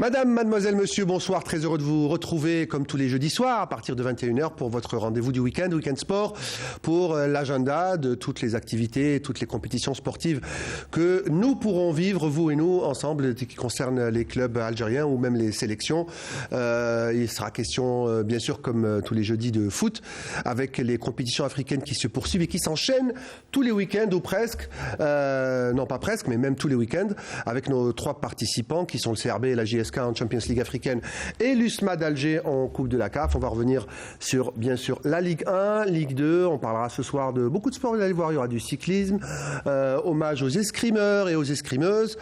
Madame, mademoiselle, monsieur, bonsoir. Très heureux de vous retrouver comme tous les jeudis soirs à partir de 21h pour votre rendez-vous du week-end sport, pour l'agenda de toutes les activités, toutes les compétitions sportives que nous pourrons vivre, vous et nous, ensemble, qui concernent les clubs algériens ou même les sélections. Il sera question, bien sûr, comme tous les jeudis, de foot, avec les compétitions africaines qui se poursuivent et qui s'enchaînent tous les week-ends ou presque. Non, pas presque, mais même tous les week-ends, avec nos trois participants qui sont le CRB et la JSK en Champions League africaine et l'USMA d'Alger en Coupe de la CAF. On va revenir sur, bien sûr, la Ligue 1, Ligue 2. On parlera ce soir de beaucoup de sports. Vous allez voir, il y aura du cyclisme, hommage aux escrimeurs et aux escrimeuses,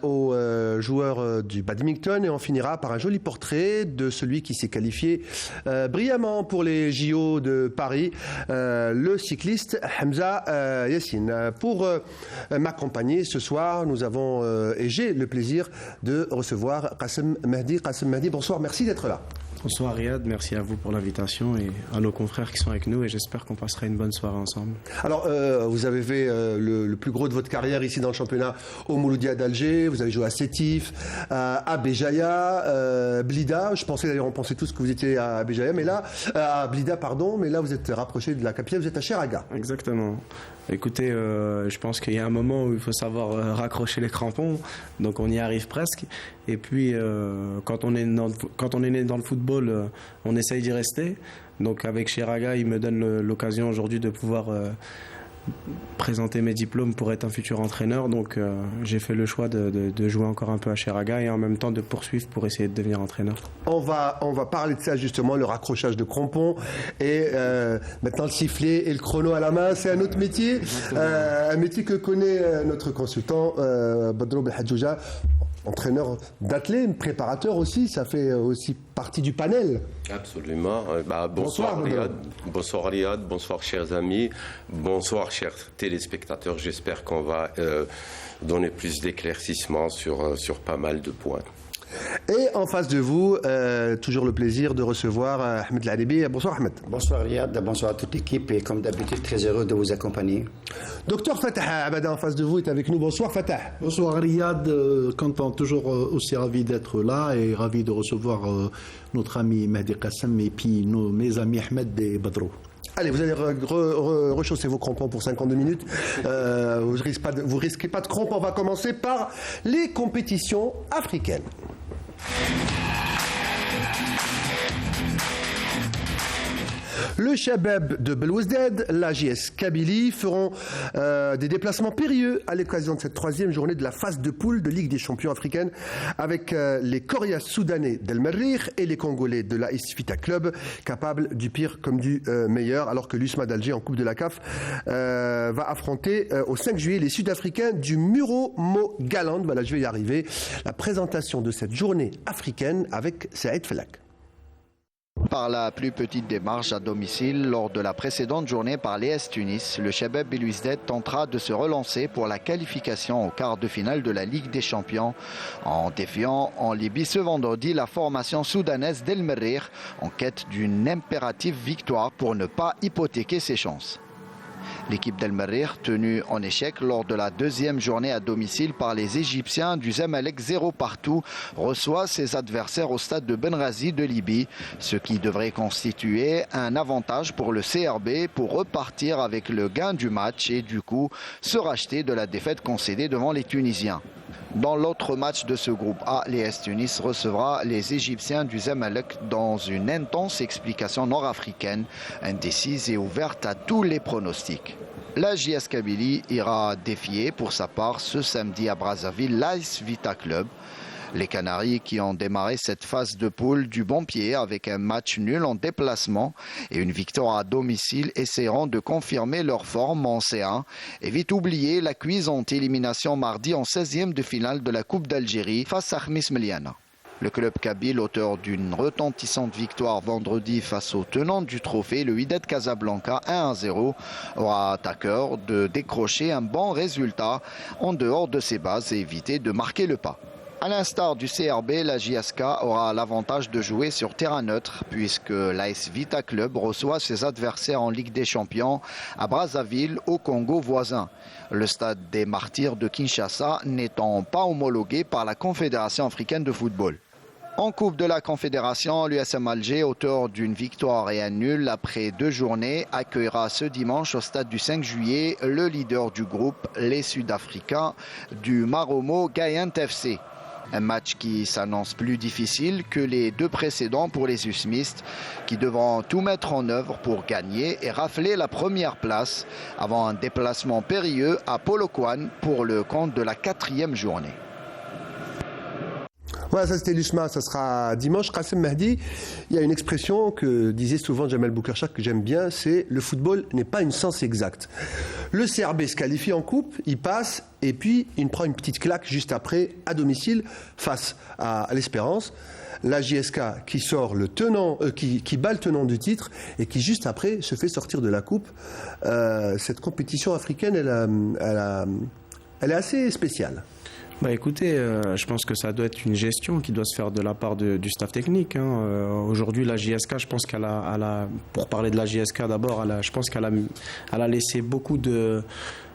aux joueurs du badminton. Et on finira par un joli portrait de celui qui s'est qualifié brillamment pour les JO de Paris, le cycliste Hamza Yassine. Pour m'accompagner ce soir, nous avons, et j'ai le plaisir de recevoir Qassem Mehdi. Qassem Mehdi, bonsoir, merci d'être là. Bonsoir Riyad, merci à vous pour l'invitation et à nos confrères qui sont avec nous et j'espère qu'on passera une bonne soirée ensemble. Alors, vous avez fait le plus gros de votre carrière ici dans le championnat au Mouloudia d'Alger, vous avez joué à Sétif, à Béjaïa, Blida. Je pensais d'ailleurs, on pensait tous que vous étiez à Béjaïa, mais là, à Blida, pardon, mais là vous êtes rapproché de la capitale, vous êtes à Cheraga. Exactement. Écoutez, je pense qu'il y a un moment où il faut savoir raccrocher les crampons, donc on y arrive presque. Et puis, quand on est né dans le football, on essaye d'y rester. Donc avec Cheraga, il me donne l'occasion aujourd'hui de pouvoir présenter mes diplômes pour être un futur entraîneur. Donc j'ai fait le choix de jouer encore un peu à Cheraga et en même temps de poursuivre pour essayer de devenir entraîneur. On va parler de ça justement, le raccrochage de crampons et maintenant le sifflet et le chrono à la main, c'est un autre métier, un métier que connaît notre consultant Badro Belhadjouja, entraîneur d'athlètes, préparateur aussi, ça fait aussi partie du panel. Absolument. Bonsoir Riyad. Bonsoir Riyad, bonsoir chers amis, bonsoir chers téléspectateurs. J'espère qu'on va donner plus d'éclaircissements sur pas mal de points. Et en face de vous, toujours le plaisir de recevoir Ahmed Lalibi. Bonsoir Ahmed. Bonsoir Riyad, bonsoir à toute l'équipe et comme d'habitude très heureux de vous accompagner. Docteur Fatah Abada en face de vous est avec nous. Bonsoir Fatah. Bonsoir Riyad, content, toujours aussi ravi d'être là et ravi de recevoir notre ami Mehdi Qassem et puis mes amis Ahmed et Badro. Allez, vous allez rechausser vos crampons pour 52 minutes. Vous risquez pas de crampons. On va commencer par les compétitions africaines. Le Chabab de Belouizdad, la JS Kabylie feront des déplacements périlleux à l'occasion de cette troisième journée de la phase de poule de Ligue des champions africaines avec les Coriaces soudanais d'El Merrikh et les Congolais de l'AS Vita Club, capables du pire comme du meilleur, alors que l'USMA d'Alger en Coupe de la CAF va affronter au 5 juillet les Sud-Africains du Muro Mogaland. Voilà, je vais y arriver. La présentation de cette journée africaine avec Saïd Felak. Par la plus petite démarche à domicile lors de la précédente journée par l'AS Tunis, le Chabab Belouizdad tentera de se relancer pour la qualification au quart de finale de la Ligue des Champions en défiant en Libye ce vendredi la formation soudanaise d'El Merrikh en quête d'une impérative victoire pour ne pas hypothéquer ses chances. L'équipe d'El Merrikh, tenue en échec lors de la deuxième journée à domicile par les Égyptiens du Zamalek 0 partout, reçoit ses adversaires au stade de Benghazi de Libye, ce qui devrait constituer un avantage pour le CRB pour repartir avec le gain du match et du coup se racheter de la défaite concédée devant les Tunisiens. Dans l'autre match de ce groupe A, l'AS Tunis recevra les Égyptiens du Zamalek dans une intense explication nord-africaine, indécise et ouverte à tous les pronostics. La JS Kabylie ira défier pour sa part ce samedi à Brazzaville l'AS Vita Club. Les Canaries qui ont démarré cette phase de poule du bon pied avec un match nul en déplacement et une victoire à domicile essaieront de confirmer leur forme en C1 et vite oublier la cuisante élimination mardi en 16e de finale de la Coupe d'Algérie face à Khmis Meliana. Le club kabyle, auteur d'une retentissante victoire vendredi face au tenant du trophée, le Wydad Casablanca 1-0, aura à cœur de décrocher un bon résultat en dehors de ses bases et éviter de marquer le pas. À l'instar du CRB, la JSK aura l'avantage de jouer sur terrain neutre puisque l'AS Vita Club reçoit ses adversaires en Ligue des Champions à Brazzaville, au Congo voisin. Le stade des Martyrs de Kinshasa n'étant pas homologué par la Confédération africaine de football. En Coupe de la Confédération, l'USM Alger, auteur d'une victoire et un nul après 2 journées, accueillera ce dimanche au stade du 5 juillet le leader du groupe, les Sud-Africains du Maromo Giant FC. Un match qui s'annonce plus difficile que les 2 précédents pour les USMistes, qui devront tout mettre en œuvre pour gagner et rafler la première place avant un déplacement périlleux à Polokwane pour le compte de la 4e journée. Voilà, ça c'était l'USMA, ça sera dimanche. Qassem Mahdi, il y a une expression que disait souvent Jamal Boukerchak que j'aime bien, c'est le football n'est pas une science exacte. Le CRB se qualifie en coupe, il passe et puis il prend une petite claque juste après à domicile face à l'Espérance. La JSK qui sort le tenant, qui bat le tenant du titre et qui juste après se fait sortir de la coupe. Cette compétition africaine, elle est assez spéciale. Bah écoutez, je pense que ça doit être une gestion qui doit se faire de la part du staff technique. Aujourd'hui, la JSK, je pense qu'elle a, pour parler de la JSK d'abord, je pense qu'elle a laissé beaucoup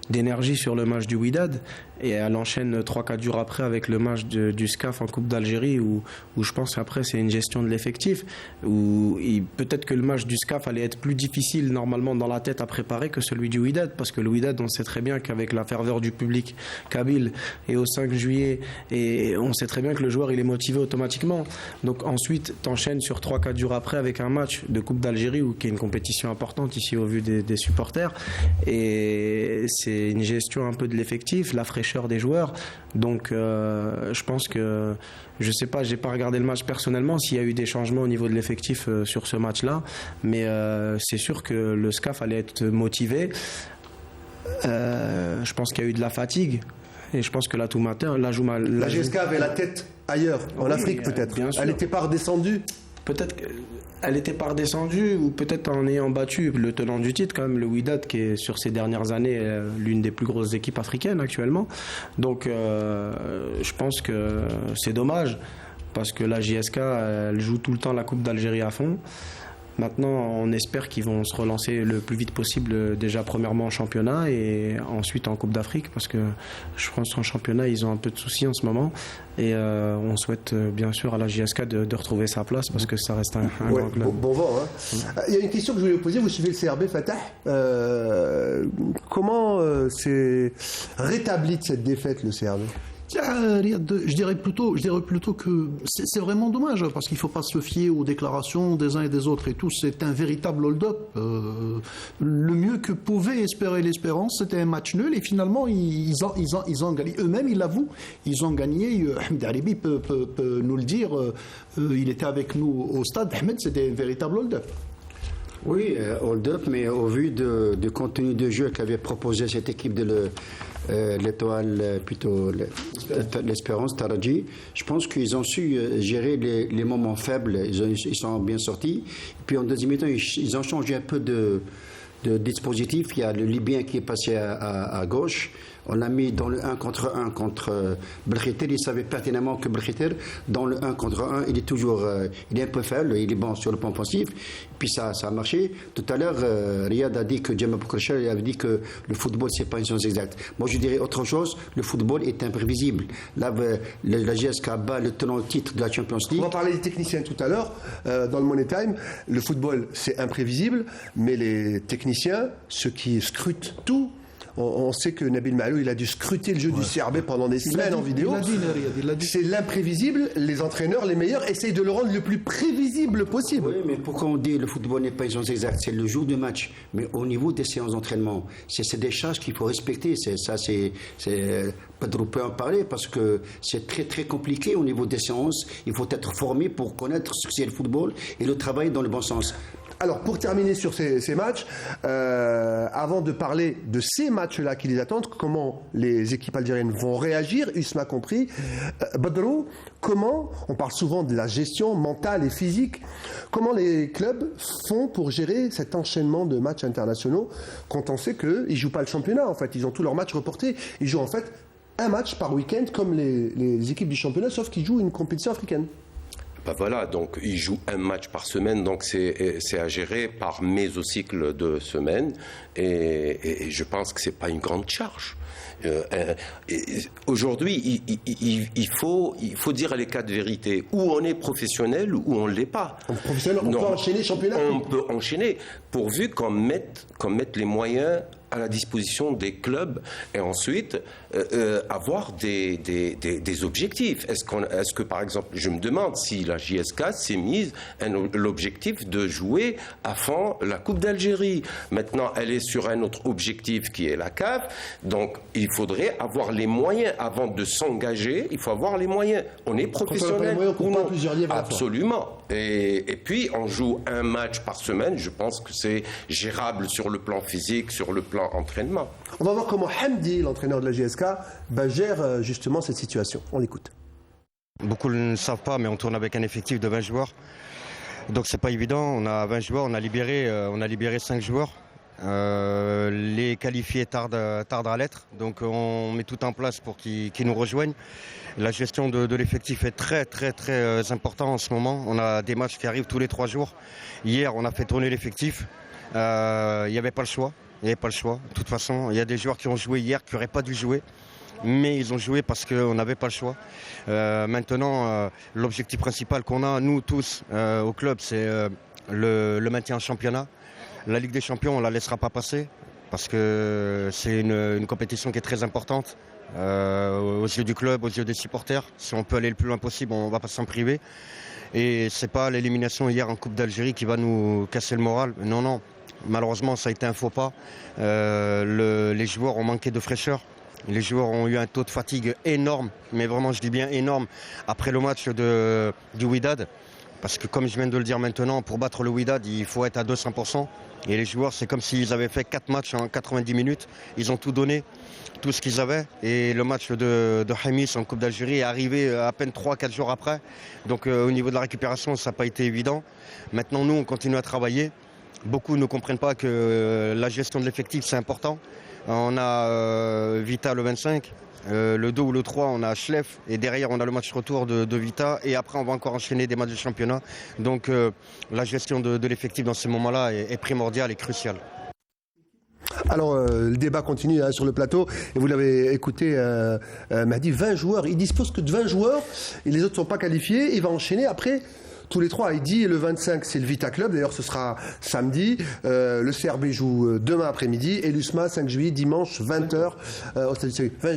d'énergie sur le match du Wydad et elle enchaîne 3-4 jours après avec le match du SCAF en Coupe d'Algérie où je pense qu'après c'est une gestion de l'effectif où peut-être que le match du SCAF allait être plus difficile normalement dans la tête à préparer que celui du Wydad parce que le Wydad on sait très bien qu'avec la ferveur du public kabyle et au 5 juillet et on sait très bien que le joueur il est motivé automatiquement donc ensuite t'enchaînes sur 3-4 jours après avec un match de Coupe d'Algérie qui est une compétition importante ici au vu des supporters et c'est une gestion un peu de l'effectif, la fraîcheur des joueurs. Donc je pense que, je sais pas, j'ai pas regardé le match personnellement s'il y a eu des changements au niveau de l'effectif sur ce match-là, mais c'est sûr que le SCAF allait être motivé. Je pense qu'il y a eu de la fatigue. Et je pense que là tout matin, la GSK avait la tête ailleurs, en Afrique peut-être. Elle n'était pas redescendue. Peut-être qu'elle n'était pas redescendue ou peut-être en ayant battu le tenant du titre, quand même, le Wydad, qui est sur ces dernières années l'une des plus grosses équipes africaines actuellement. Donc je pense que c'est dommage parce que la JSK, elle joue tout le temps la Coupe d'Algérie à fond. Maintenant, on espère qu'ils vont se relancer le plus vite possible, déjà premièrement en championnat et ensuite en Coupe d'Afrique, parce que je pense qu'en championnat, ils ont un peu de soucis en ce moment. Et on souhaite bien sûr à la JSK de retrouver sa place, parce que ça reste un grand club. Bon vent. Hein. Il y a une question que je voulais vous poser. Vous suivez le CRB, Fatah. Comment s'est rétabli de cette défaite, le CRB ? Je dirais plutôt que c'est vraiment dommage parce qu'il ne faut pas se fier aux déclarations des uns et des autres et tout. C'est un véritable hold-up. Le mieux que pouvait espérer l'Espérance, c'était un match nul et finalement ils ont gagné. Eux-mêmes ils l'avouent, ils ont gagné. Ahmed Haribi peut nous le dire. Il était avec nous au stade. Ahmed, c'était un véritable hold-up. Oui, hold-up, mais au vu du contenu de jeu qu'avait proposé cette équipe de l'étoile, plutôt l'Espérance Taraji, je pense qu'ils ont su gérer les moments faibles. Ils sont bien sortis. Puis en deuxième temps, ils ont changé un peu de dispositif. Il y a le Libyen qui est passé à gauche. On l'a mis dans le 1 contre 1 contre Belkhiter. Il savait pertinemment que Belkhiter, dans le 1 contre 1, il est un peu faible, il est bon sur le plan offensif. Puis ça a marché. Tout à l'heure, Riyad a dit que Jamal Boukerchak avait dit que le football, c'est pas une science exacte. Moi, je dirais autre chose. Le football est imprévisible. Là, la GSK bat le tenant titre de la Champions League. On va parler des techniciens tout à l'heure. Dans le Money Time, le football, c'est imprévisible, mais les techniciens, ceux qui scrutent tout, on sait que Nabil Mahaloui, il a dû scruter le jeu du CRB pendant des semaines en vidéo. C'est l'imprévisible. Les entraîneurs, les meilleurs, essayent de le rendre le plus prévisible possible. Oui, mais pourquoi on dit le football n'est pas une science exacte? C'est le jour du match. Mais au niveau des séances d'entraînement, c'est des charges qu'il faut respecter. Pedro peut en parler parce que c'est très très compliqué au niveau des séances. Il faut être formé pour connaître ce que c'est le football et le travailler dans le bon sens. Alors, pour terminer sur ces matchs, avant de parler de ces matchs-là qui les attendent, comment les équipes algériennes vont réagir, USMA compris, Badrou, comment, on parle souvent de la gestion mentale et physique, comment les clubs font pour gérer cet enchaînement de matchs internationaux quand on sait qu'ils ne jouent pas le championnat, en fait, ils ont tous leurs matchs reportés, ils jouent en fait un match par week-end comme les équipes du championnat, sauf qu'ils jouent une compétition africaine. voilà, donc il joue un match par semaine, donc c'est à gérer par mésocycle de semaine, et je pense que c'est pas une grande charge. Aujourd'hui, il faut dire les cas de vérité. Ou on est professionnel ou on ne l'est pas. Professionnel, on peut enchaîner championnat. On peut enchaîner, pourvu qu'on mette les moyens à la disposition des clubs et ensuite avoir des objectifs. Est-ce que, par exemple, je me demande si la JSK s'est mise l'objectif de jouer à fond la Coupe d'Algérie. Maintenant, elle est sur un autre objectif qui est la CAF. Donc, il faudrait avoir les moyens avant de s'engager. Il faut avoir les moyens. On est professionnel ou non? Absolument. Et puis, on joue un match par semaine. Je pense que c'est gérable sur le plan physique, sur le plan entraînement. On va voir comment Hamdi, l'entraîneur de la JSK, gère justement cette situation. On l'écoute. Beaucoup ne le savent pas, mais on tourne avec un effectif de 20 joueurs. Donc c'est pas évident. On a 20 joueurs, on a libéré 5 joueurs. Les qualifiés tardent à l'être. Donc on met tout en place pour qu'ils nous rejoignent. La gestion de l'effectif est très importante en ce moment. On a des matchs qui arrivent tous les 3 jours. Hier, on a fait tourner l'effectif. Il n'y avait pas le choix. De toute façon, il y a des joueurs qui ont joué hier qui n'auraient pas dû jouer. Mais ils ont joué parce qu'on n'avait pas le choix. Maintenant, l'objectif principal qu'on a, nous tous, au club, c'est le maintien en championnat. La Ligue des Champions, on ne la laissera pas passer parce que c'est une compétition qui est très importante aux yeux du club, aux yeux des supporters. Si on peut aller le plus loin possible, on ne va pas s'en priver. Et ce n'est pas l'élimination hier en Coupe d'Algérie qui va nous casser le moral. Non. Malheureusement, ça a été un faux pas. Les joueurs ont manqué de fraîcheur. Les joueurs ont eu un taux de fatigue énorme, mais vraiment, je dis bien énorme, après le match du Wydad. Parce que comme je viens de le dire maintenant, pour battre le Wydad, il faut être à 200%. Et les joueurs, c'est comme s'ils avaient fait 4 matchs en 90 minutes. Ils ont tout donné, tout ce qu'ils avaient. Et le match de Hamis en Coupe d'Algérie est arrivé à peine 3-4 jours après. Donc au niveau de la récupération, ça n'a pas été évident. Maintenant, nous, on continue à travailler. Beaucoup ne comprennent pas que la gestion de l'effectif, c'est important. On a Vita le 25, le 2 ou le 3, on a Schleff. Et derrière, on a le match retour de Vita. Et après, on va encore enchaîner des matchs de championnat. Donc la gestion de l'effectif dans ces moments-là est primordiale et cruciale. Alors, le débat continue sur le plateau. Et vous l'avez écouté, m'a dit 20 joueurs. Il dispose que de 20 joueurs. Et les autres ne sont pas qualifiés. Il va enchaîner après. Tous les 3, il dit le 25 c'est le Vita Club, d'ailleurs ce sera samedi, le CRB joue demain après-midi et l'USMA 5 juillet dimanche 20h.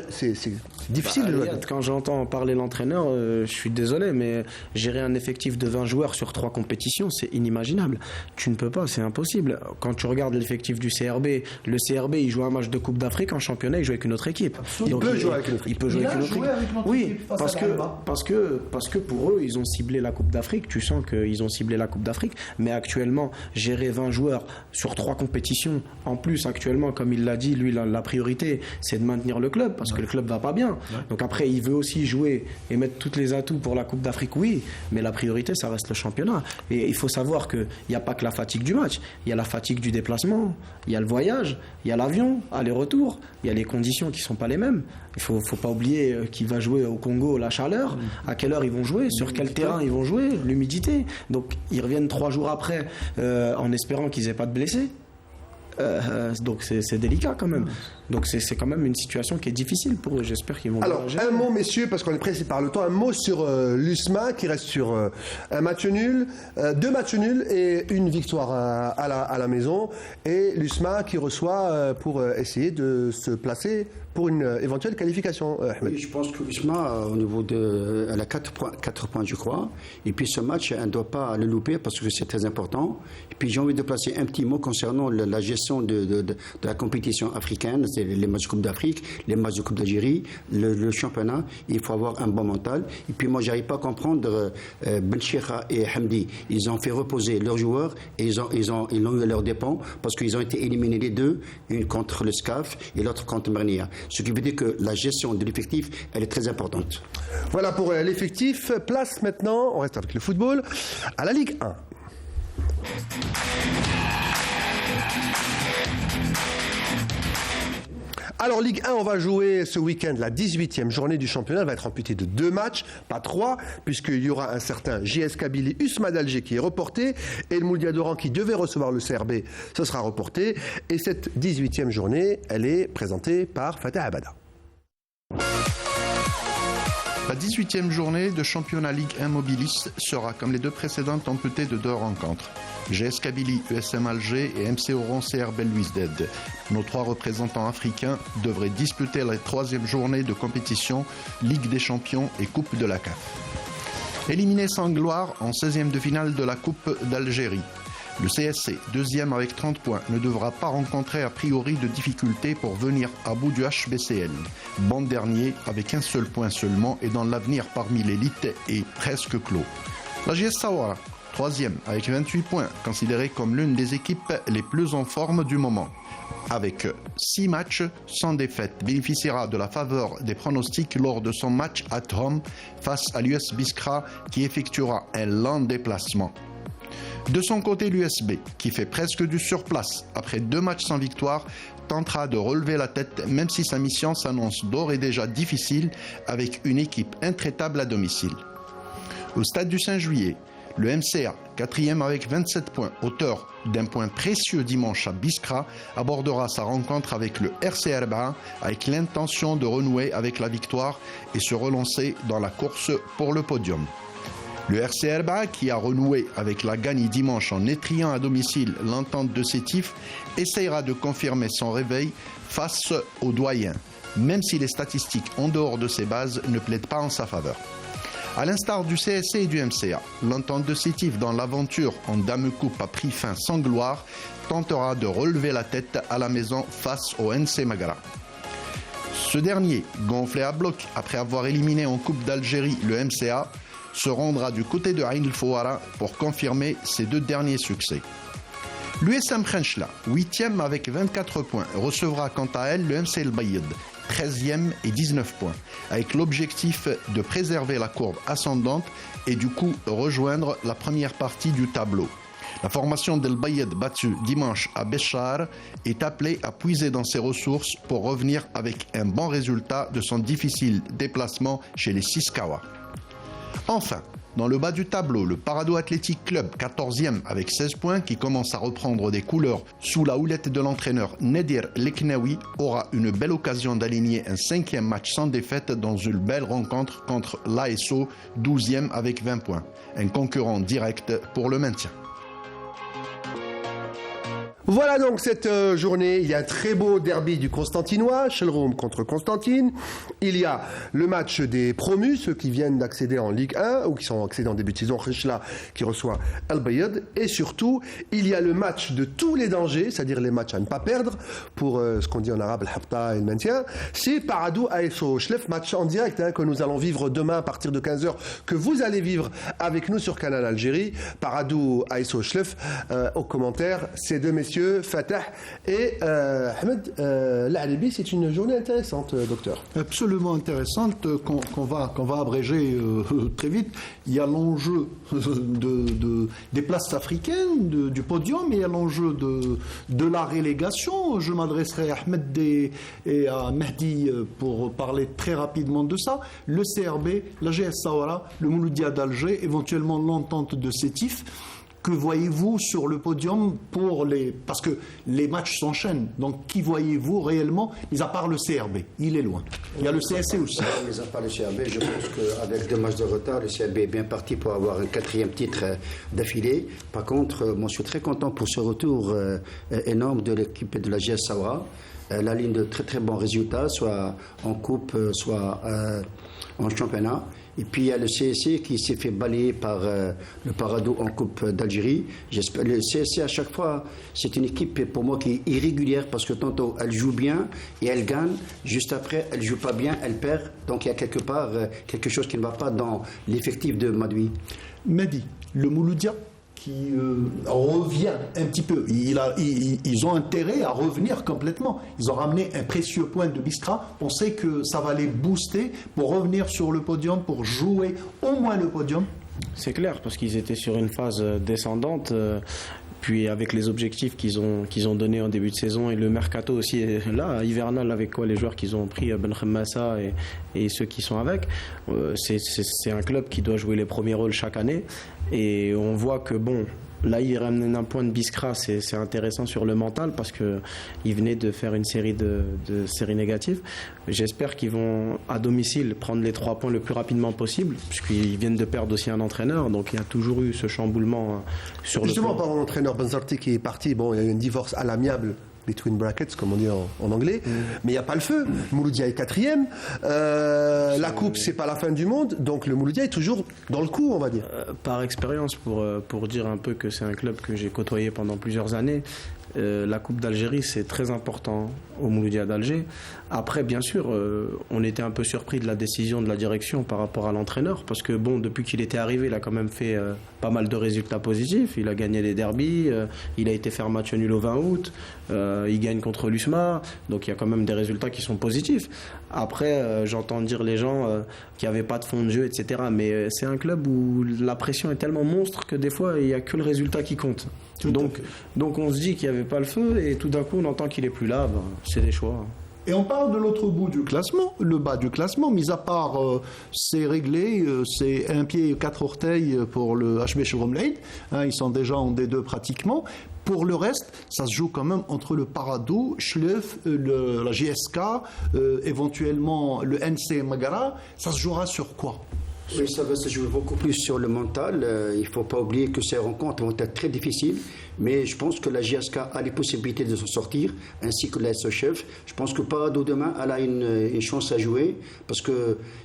C'est difficile. Quand j'entends parler l'entraîneur, je suis désolé, mais gérer un effectif de 20 joueurs sur 3 compétitions, c'est inimaginable. Tu ne peux pas, c'est impossible. Quand tu regardes l'effectif du CRB, le CRB il joue un match de Coupe d'Afrique, en championnat il joue avec une autre équipe. Il peut jouer avec une autre équipe. Il peut jouer avec une autre équipe. Oui, parce que pour eux ils ont ciblé la Coupe d'Afrique. Tu sens qu'ils ont ciblé la Coupe d'Afrique, mais actuellement, gérer 20 joueurs sur 3 compétitions, en plus, actuellement, comme il l'a dit, lui, la priorité, c'est de maintenir le club, parce que le club va pas bien. Donc après, il veut aussi jouer et mettre tous les atouts pour la Coupe d'Afrique, oui, mais la priorité, ça reste le championnat. Et il faut savoir qu'il n'y a pas que la fatigue du match, il y a la fatigue du déplacement, il y a le voyage, il y a l'avion, aller-retour, il y a les conditions qui ne sont pas les mêmes. Il ne faut pas oublier qu'il va jouer au Congo, la chaleur, à quelle heure ils vont jouer, sur quel terrain ils vont jouer, l'humidité. Donc ils reviennent 3 jours après en espérant qu'ils n'aient pas de blessés. Donc c'est délicat quand même. Donc c'est quand même une situation qui est difficile pour eux. J'espère qu'ils vont. Alors un mot, messieurs, parce qu'on est pressé par le temps. Un mot sur l'USMA qui reste sur un match nul, 2 matchs nuls et une victoire à la maison. Et l'USMA qui reçoit pour essayer de se placer pour une éventuelle qualification. Oui, je pense que l'USMA, au niveau de, elle a 4 points, je crois. Et puis ce match, elle ne doit pas le louper parce que c'est très important. Et puis j'ai envie de placer un petit mot concernant la gestion de la compétition africaine. C'est les matchs de Coupe d'Afrique, les matchs de Coupe d'Algérie, le championnat. Il faut avoir un bon mental. Et puis moi, j'arrive pas à comprendre Benchira et Hamdi. Ils ont fait reposer leurs joueurs et ils ont eu leurs dépens parce qu'ils ont été éliminés les deux, une contre le SCAF et l'autre contre Mernia. Ce qui veut dire que la gestion de l'effectif, elle est très importante. Voilà pour l'effectif. Place maintenant, on reste avec le football, à la Ligue 1. Alors Ligue 1, on va jouer ce week-end la 18e journée du championnat. Elle va être amputée de 2 matchs, pas 3, puisqu'il y aura un certain JS Kabylie Usma d'Alger qui est reporté et le Mouloudia d'Oran qui devait recevoir le CRB, ce sera reporté. Et cette 18e journée, elle est présentée par Fatah Abada. La 18e journée de championnat Ligue 1 Mobilis sera, comme les 2 précédentes, amputée de 2 rencontres. GS Kabylie, USM Alger et MC Oran CRB Louisded. Nos 3 représentants africains devraient disputer la 3e journée de compétition Ligue des Champions et Coupe de la CAF. Éliminé sans gloire en 16e de finale de la Coupe d'Algérie. Le CSC, 2e avec 30 points, ne devra pas rencontrer a priori de difficultés pour venir à bout du HBCL. Bon dernier, avec un seul point seulement, et dans l'avenir parmi l'élite est presque clos. La JS Sawara, 3e avec 28 points, considérée comme l'une des équipes les plus en forme du moment. Avec 6 matchs sans défaite, bénéficiera de la faveur des pronostics lors de son match at home face à l'US Biskra qui effectuera un lent déplacement. De son côté, l'USB, qui fait presque du surplace après 2 matchs sans victoire, tentera de relever la tête même si sa mission s'annonce d'ores et déjà difficile avec une équipe intraitable à domicile. Au stade du 5 juillet, le MCA, 4e avec 27 points, auteur d'un point précieux dimanche à Biskra, abordera sa rencontre avec le RC Erba avec l'intention de renouer avec la victoire et se relancer dans la course pour le podium. Le RC Erba, qui a renoué avec la gagne dimanche en étriant à domicile l'entente de Sétif, essayera de confirmer son réveil face aux doyens, même si les statistiques en dehors de ses bases ne plaident pas en sa faveur. À l'instar du CSC et du MCA, l'entente de Sétif dans l'aventure en Dame Coupe a pris fin sans gloire, tentera de relever la tête à la maison face au NC Magara. Ce dernier, gonflé à bloc après avoir éliminé en Coupe d'Algérie le MCA, se rendra du côté de Ain el-Fouara pour confirmer ses 2 derniers succès. L'USM Khenchla, 8e avec 24 points, recevra quant à elle le MC El Bayed, 13e et 19 points, avec l'objectif de préserver la courbe ascendante et du coup rejoindre la première partie du tableau. La formation d'El Bayed battue dimanche à Béchar est appelée à puiser dans ses ressources pour revenir avec un bon résultat de son difficile déplacement chez les Siskawa. Enfin, dans le bas du tableau, le Parado Athletic Club, 14e avec 16 points, qui commence à reprendre des couleurs sous la houlette de l'entraîneur Nedir Leknaoui, aura une belle occasion d'aligner un 5e match sans défaite dans une belle rencontre contre l'ASO, 12e avec 20 points, un concurrent direct pour le maintien. Voilà donc cette journée. Il y a un très beau derby du Constantinois, Shelroum contre Constantine. Il y a le match des promus, ceux qui viennent d'accéder en Ligue 1 ou qui sont accédés en début de saison, Khishla qui reçoit El Bayed. Et surtout, il y a le match de tous les dangers, c'est-à-dire les matchs à ne pas perdre, pour ce qu'on dit en arabe, le Hapta et le maintien. C'est Paradou ASO Schlef, match en direct que nous allons vivre demain à partir de 15h, que vous allez vivre avec nous sur Canal Algérie. Paradou ASO Schlef, aux commentaires, ces 2 messieurs, Fatah et Ahmed L'Alibi. C'est une journée intéressante, docteur. Absolument intéressante, qu'on va abréger très vite. Il y a l'enjeu des places africaines, du podium, et il y a l'enjeu de la relégation. Je m'adresserai à Ahmed et à Mehdi pour parler très rapidement de ça. Le CRB, la GS Sawara, le Mouloudia d'Alger, éventuellement l'entente de Sétif. Que voyez-vous sur le podium parce que les matchs s'enchaînent, donc qui voyez-vous réellement, mis à part le CRB? Il est loin. Il y a le CSC aussi. Mis à part le CRB, je pense qu'avec 2 matchs de retard, le CRB est bien parti pour avoir un 4e titre d'affilée. Par contre, moi je suis très content pour ce retour énorme de l'équipe de la GS Sawara. La ligne de très très bons résultats, soit en coupe, soit en championnat. Et puis il y a le CSC qui s'est fait balayer par le Parado en Coupe d'Algérie. Le CSC à chaque fois, c'est une équipe pour moi qui est irrégulière parce que tantôt elle joue bien et elle gagne, juste après elle joue pas bien, elle perd. Donc il y a quelque part quelque chose qui ne va pas dans l'effectif de Madoui. Mehdi, le Mouloudia qui revient un petit peu. Ils ont intérêt à revenir complètement. Ils ont ramené un précieux point de Biskra. On sait que ça va les booster pour revenir sur le podium, pour jouer au moins le podium. C'est clair, parce qu'ils étaient sur une phase descendante. Puis avec les objectifs qu'ils ont donnés en début de saison et le mercato aussi là, hivernal, avec quoi les joueurs qu'ils ont pris, Ben Khemassa et ceux qui sont avec, c'est un club qui doit jouer les premiers rôles chaque année. Et on voit que bon, là il ramène un point de Biskra, c'est intéressant sur le mental parce qu'ils venaient de faire une série de séries négatives. J'espère qu'ils vont à domicile prendre les 3 points le plus rapidement possible, puisqu'ils viennent de perdre aussi un entraîneur, donc il y a toujours eu ce chamboulement sur justement, le plan. par l'entraîneur Benzarti qui est parti, bon, il y a eu un divorce à l'amiable, between brackets, comme on dit en anglais, mais il n'y a pas le feu. Mouloudia est 4e, la coupe c'est pas la fin du monde, donc le Mouloudia est toujours dans le coup, on va dire. Par expérience, pour dire un peu que c'est un club que j'ai côtoyé pendant plusieurs années, la Coupe d'Algérie c'est très important au Mouloudia d'Alger. Après bien sûr on était un peu surpris de la décision de la direction par rapport à l'entraîneur, parce que bon, depuis qu'il était arrivé il a quand même fait pas mal de résultats positifs. Il a gagné les derbies, il a été faire match nul au 20 août, il gagne contre l'USMA, donc il y a quand même des résultats qui sont positifs. Après j'entends dire les gens qu'il n'y avait pas de fond de jeu, etc. Mais c'est un club où la pression est tellement monstre que des fois il n'y a que le résultat qui compte. Donc on se dit qu'il n'y avait pas le feu et tout d'un coup on entend qu'il n'est plus là. C'est des choix. Et on parle de l'autre bout du classement, le bas du classement, mis à part c'est réglé, c'est 1 pied et 4 orteils pour le HB Chevrolet, ils sont déjà en D2 pratiquement. Pour le reste, ça se joue quand même entre le Parado, Schleuf, la JSK, éventuellement le NC Magara. Ça se jouera sur quoi ? Oui, ça va se jouer beaucoup plus sur le mental. Il ne faut pas oublier que ces rencontres vont être très difficiles, mais je pense que la JSK a les possibilités de s'en sortir, ainsi que l'AS Chef. Je pense que Parado demain, elle a une chance à jouer, parce qu'il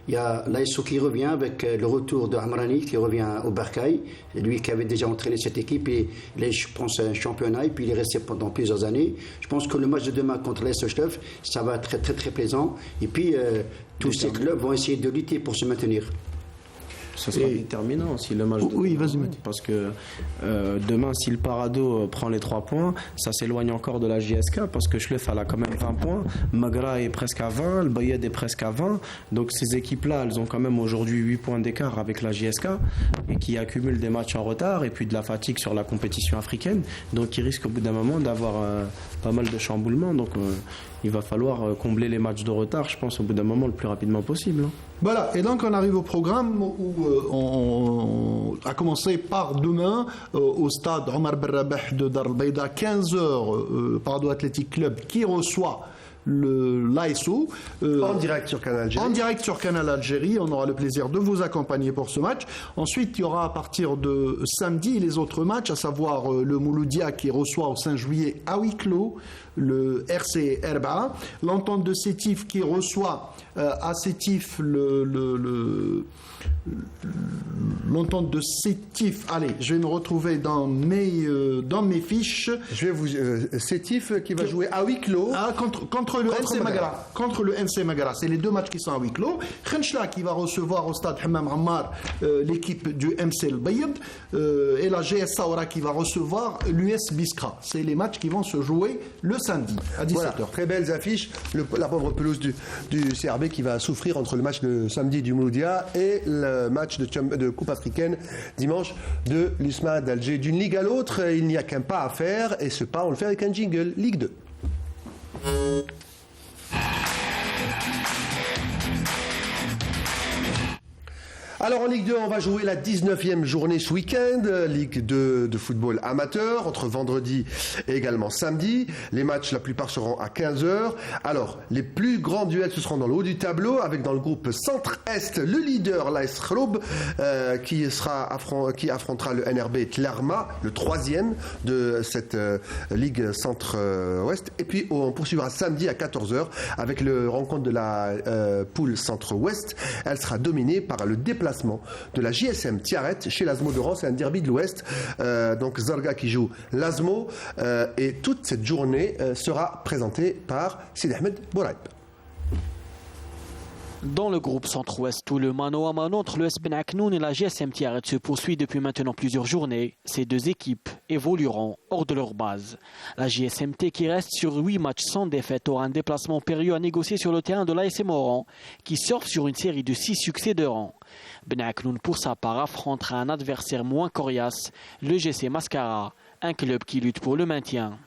y a l'ASO qui revient avec le retour de Amrani, qui revient au Bercail, lui qui avait déjà entraîné cette équipe, et là, je pense à un championnat, et puis il est resté pendant plusieurs années. Je pense que le match de demain contre l'AS Chef, ça va être très très très plaisant, et puis tous ces clubs vont essayer de lutter pour se maintenir. Ce sera déterminant aussi le match de oui, vas-y, Mathieu. Parce que demain, si le Parado prend les 3 points, ça s'éloigne encore de la JSK, parce que Schleuf a quand même 20 points, Magra est presque à 20, le Bayed est presque à 20, donc ces équipes-là, elles ont quand même aujourd'hui 8 points d'écart avec la JSK, et qui accumulent des matchs en retard, et puis de la fatigue sur la compétition africaine, donc ils risquent au bout d'un moment d'avoir pas mal de chamboulements, donc il va falloir combler les matchs de retard, je pense, au bout d'un moment le plus rapidement possible. Voilà, et donc on arrive au programme où on a commencé par demain au stade Omar Ben Rabah de Dar El Beida, 15h, Parado Athletic Club qui reçoit l'ASO. En direct sur Canal Algérie. En direct sur Canal Algérie, on aura le plaisir de vous accompagner pour ce match. Ensuite, il y aura à partir de samedi les autres matchs, à savoir le Mouloudia qui reçoit au 5 juillet à huis clos le RC Erba, l'entente de Sétif qui reçoit à Sétif l'entente de Sétif. Allez, je vais me retrouver dans mes fiches. Je vais vous Sétif qui va jouer à huis clos contre le NC Magara. Contre le NC Magara, c'est les 2 matchs qui sont à huis clos. Khenchla qui va recevoir au stade Hammam Ammar l'équipe du MC El Bayed, et la GS Saoura qui va recevoir l'US Biskra. C'est les matchs qui vont se jouer le samedi à 17h. Voilà, très belles affiches. La pauvre pelouse du CRB qui va souffrir entre le match de samedi du Mouloudia et le match de Coupe africaine dimanche de l'USMA d'Alger. D'une ligue à l'autre, il n'y a qu'un pas à faire, et ce pas, on le fait avec un jingle. Ligue 2. Alors en Ligue 2, on va jouer la 19e journée ce week-end, Ligue 2 de football amateur, entre vendredi et également samedi. Les matchs, la plupart seront à 15h. Alors, les plus grands duels, ce seront dans le haut du tableau, avec dans le groupe Centre-Est, le leader, l'AS Khroub, qui affrontera le NRB Tlerma, le 3e de cette Ligue Centre-Ouest. Et puis, on poursuivra samedi à 14h avec le rencontre de la poule Centre-Ouest. Elle sera dominée par le déplacement de la JSM Tiaret chez l'Asmo de Rance, c'est un derby de l'Ouest, donc Zarga qui joue l'Asmo, et toute cette journée sera présentée par Sidi Ahmed Bouraib. Dans le groupe Centre-Ouest, où le mano à mano entre le S Ben Aknoun et la GSM Tiaret se poursuit depuis maintenant plusieurs journées, ces 2 équipes évolueront hors de leur base. La GSMT, qui reste sur 8 matchs sans défaite, aura un déplacement périlleux à négocier sur le terrain de l'ASM Oran, qui surfe sur une série de 6 succès de rang. Ben Aknoun, pour sa part, affrontera un adversaire moins coriace, le GC Mascara, un club qui lutte pour le maintien.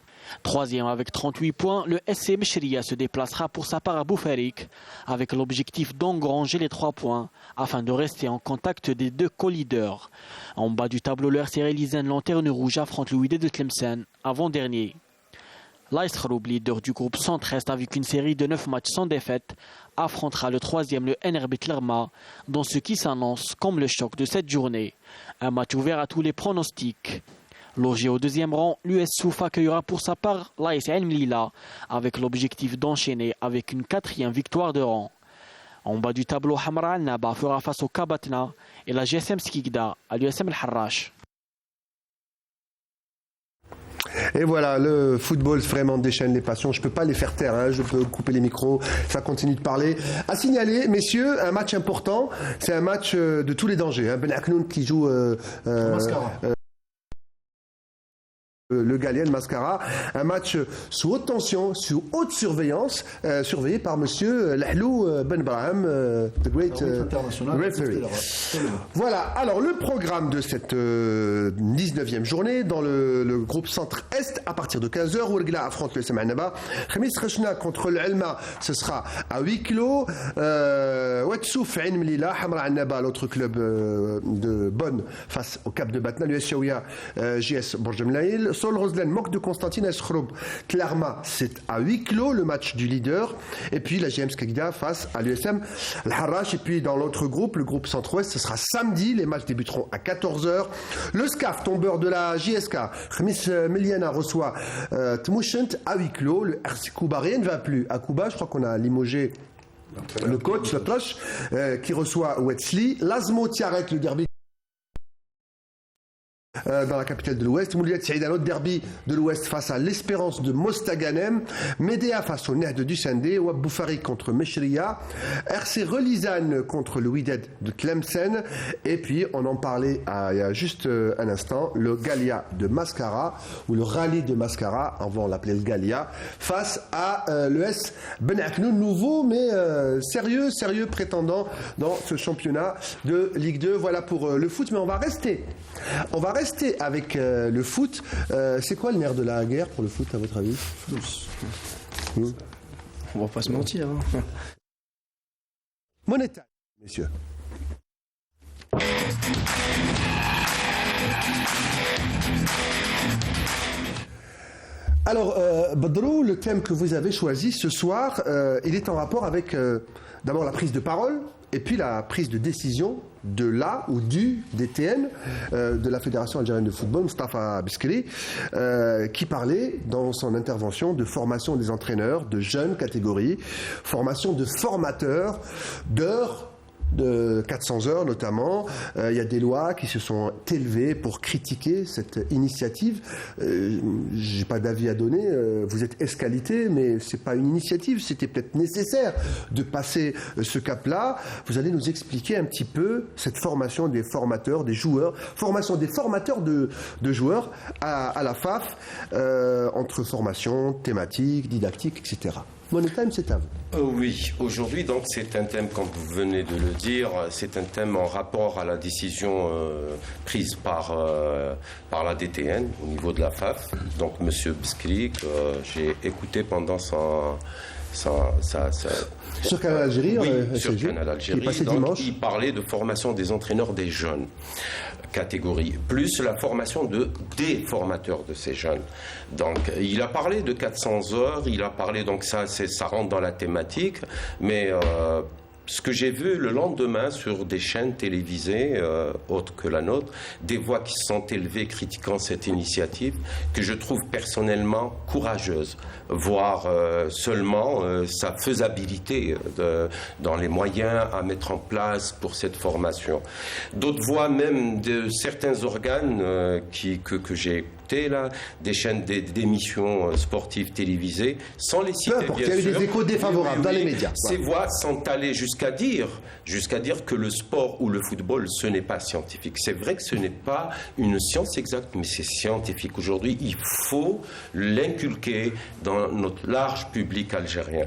Troisième avec 38 points, le SC Mechria se déplacera pour sa part à Boufarik avec l'objectif d'engranger les 3 points afin de rester en contact des 2 co-leaders. En bas du tableau, le RC Relizane Lanterne Rouge affronte le Wydad de Tlemcen, avant-dernier. L'Aïs Kharoub, leader du groupe centre-est avec une série de 9 matchs sans défaite, affrontera le 3e, le NRB Tlerma, dans ce qui s'annonce comme le choc de cette journée. Un match ouvert à tous les pronostics. Logé au 2e rang, l'US Souf accueillera pour sa part l'AS El Mlila avec l'objectif d'enchaîner avec une 4e victoire de rang. En bas du tableau, Hamra Al-Naba fera face au Kabatna et la GSM Skikda à l'USM Al-Harrach. Et voilà, le football vraiment déchaîne les passions. Je ne peux pas les faire taire, hein. Je peux couper les micros, ça continue de parler. À signaler, messieurs, un match important, c'est un match de tous les dangers. Hein. Ben Aknoun qui joue le Galien Mascara, un match sous haute tension, sous haute surveillance, surveillé par monsieur Lahlou Ben Brahim, the great referee. Voilà, alors le programme de cette 19e journée dans le groupe centre-est à partir de 15h, Ouelgla affronte le Semanaba, Khamis Khashna contre l'Elma, ce sera à huis clos, Ouetsouf Ain Mlila, Hamra Annaba, l'autre club de Bonn face au Cap de Batna, l'US Chaouia, JS Bourg-de-Mlaïl, Sol Roslen, Moc de Constantine, Eskhroub, Tlerma, c'est à huis clos le match du leader. Et puis la GM Skikda face à l'USM Al-Harrach. Et puis dans l'autre groupe, le groupe centre-ouest, ce sera samedi. Les matchs débuteront à 14h. Le SCAF, tombeur de la JSK, Khamis Meliana reçoit Tmouchent à huis clos. Le RC Kouba, rien ne va plus. À Kouba, je crois qu'on a limogé le coach, le cloche, qui reçoit Wetzli. Lazmo Tiaret, le derby dans la capitale de l'Ouest. Mouliat Saïd, un autre derby de l'Ouest face à l'Espérance de Mostaganem. Médéa face au Nehd du Sendé. Ouab Boufarik contre Mechria. RC Relizane contre le Wydad de Tlemcen. Et puis, on en parlait il y a juste un instant, le Galia de Mascara, ou le rallye de Mascara, on va l'appeler le Galia, face à l'ES Ben Aknoun, nouveau mais sérieux prétendant dans ce championnat de Ligue 2. Voilà pour le foot, mais on va rester avec le foot. C'est quoi le nerf de la guerre pour le foot, à votre avis? On va pas se mentir. Hein. Money time, messieurs. Alors, Badrou, le thème que vous avez choisi ce soir, il est en rapport avec d'abord la prise de parole et puis la prise de décision de la ou du DTN, de la Fédération algérienne de football, Mustafa Biskri, qui parlait dans son intervention de formation des entraîneurs de jeunes catégories, formation de formateurs, d'heures, de 400 heures notamment. Il y a des lois qui se sont élevées pour critiquer cette initiative. J'ai pas d'avis à donner. Vous êtes escalité, mais c'est pas une initiative. C'était peut-être nécessaire de passer ce cap-là. Vous allez nous expliquer un petit peu cette formation des formateurs, des joueurs, formation des formateurs de joueurs à la FAF, entre formation, thématique, didactique, etc. Money Time, c'est à vous. Oui, aujourd'hui, donc, c'est un thème, comme vous venez de le dire, c'est un thème en rapport à la décision prise par la DTN au niveau de la FAF. Donc, M. Biskri, j'ai écouté pendant sur Canal Algérie, oui, sur Canal Algérie. Qui est passé dimanche. Il parlait de formation des entraîneurs des jeunes catégories, plus la formation des formateurs de ces jeunes. Donc, il a parlé de 400 heures, il a parlé, donc ça rentre dans la thématique, mais ce que j'ai vu le lendemain sur des chaînes télévisées, autres que la nôtre, des voix qui se sont élevées critiquant cette initiative, que je trouve personnellement courageuse, voire seulement sa faisabilité dans les moyens à mettre en place pour cette formation. D'autres voix même de certains organes que j'ai là, des chaînes d'émissions sportives télévisées, sans les citer, bien sûr. Il y a eu des échos défavorables dans les médias. Ces voix sont allées jusqu'à jusqu'à dire que le sport ou le football, ce n'est pas scientifique. C'est vrai que ce n'est pas une science exacte, mais c'est scientifique. Aujourd'hui, il faut l'inculquer dans notre large public algérien.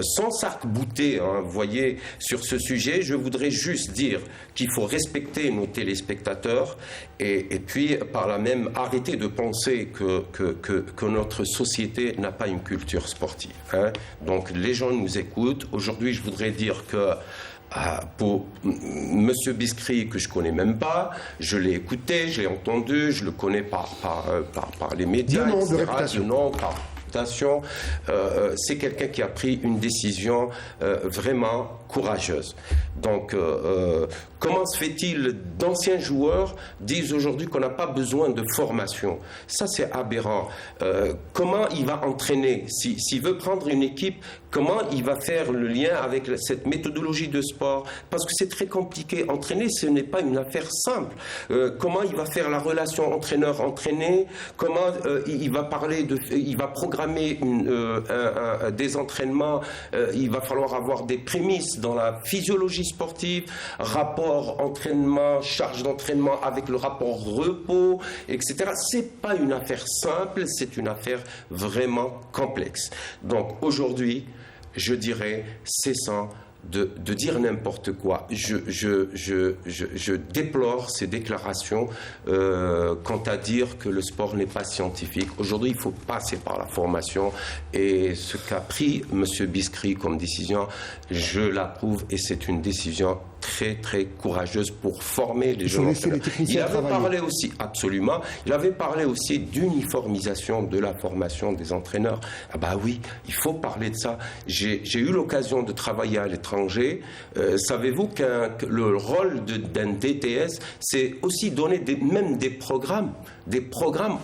Sans s'arc-bouter, vous voyez, sur ce sujet, je voudrais juste dire qu'il faut respecter nos téléspectateurs et puis par là même arrêter de penser que notre société n'a pas une culture sportive. Donc les gens nous écoutent. Aujourd'hui, je voudrais dire que pour M. Biscry, que je ne connais même pas, je l'ai écouté, je l'ai entendu, je le connais par les médias, etc. C'est quelqu'un qui a pris une décision vraiment courageuse. Donc, comment se fait-il d'anciens joueurs disent aujourd'hui qu'on n'a pas besoin de formation? Ça, c'est aberrant. Comment il va entraîner? S'il veut prendre une équipe, comment il va faire le lien avec cette méthodologie de sport? Parce que c'est très compliqué. Entraîner, ce n'est pas une affaire simple. Comment il va faire la relation entraîneur-entraîné? Comment il va il va programmer des entraînements? Il va falloir avoir des prémices dans la physiologie sportive, rapport entraînement, charge d'entraînement avec le rapport repos, etc. C'est pas une affaire simple, c'est une affaire vraiment complexe. Donc aujourd'hui, je dirais, cessant de dire n'importe quoi. Je déplore ces déclarations quant à dire que le sport n'est pas scientifique. Aujourd'hui, il faut passer par la formation et ce qu'a pris M. Biscry comme décision, je l'approuve et c'est une décision très très courageuse pour former les jeunes entraîneurs. Il avait parlé aussi, absolument, il avait parlé aussi d'uniformisation de la formation des entraîneurs. Ah bah oui, il faut parler de ça. J'ai eu l'occasion de travailler à l'étranger. Savez-vous que le rôle d'un DTS, c'est aussi donner même des programmes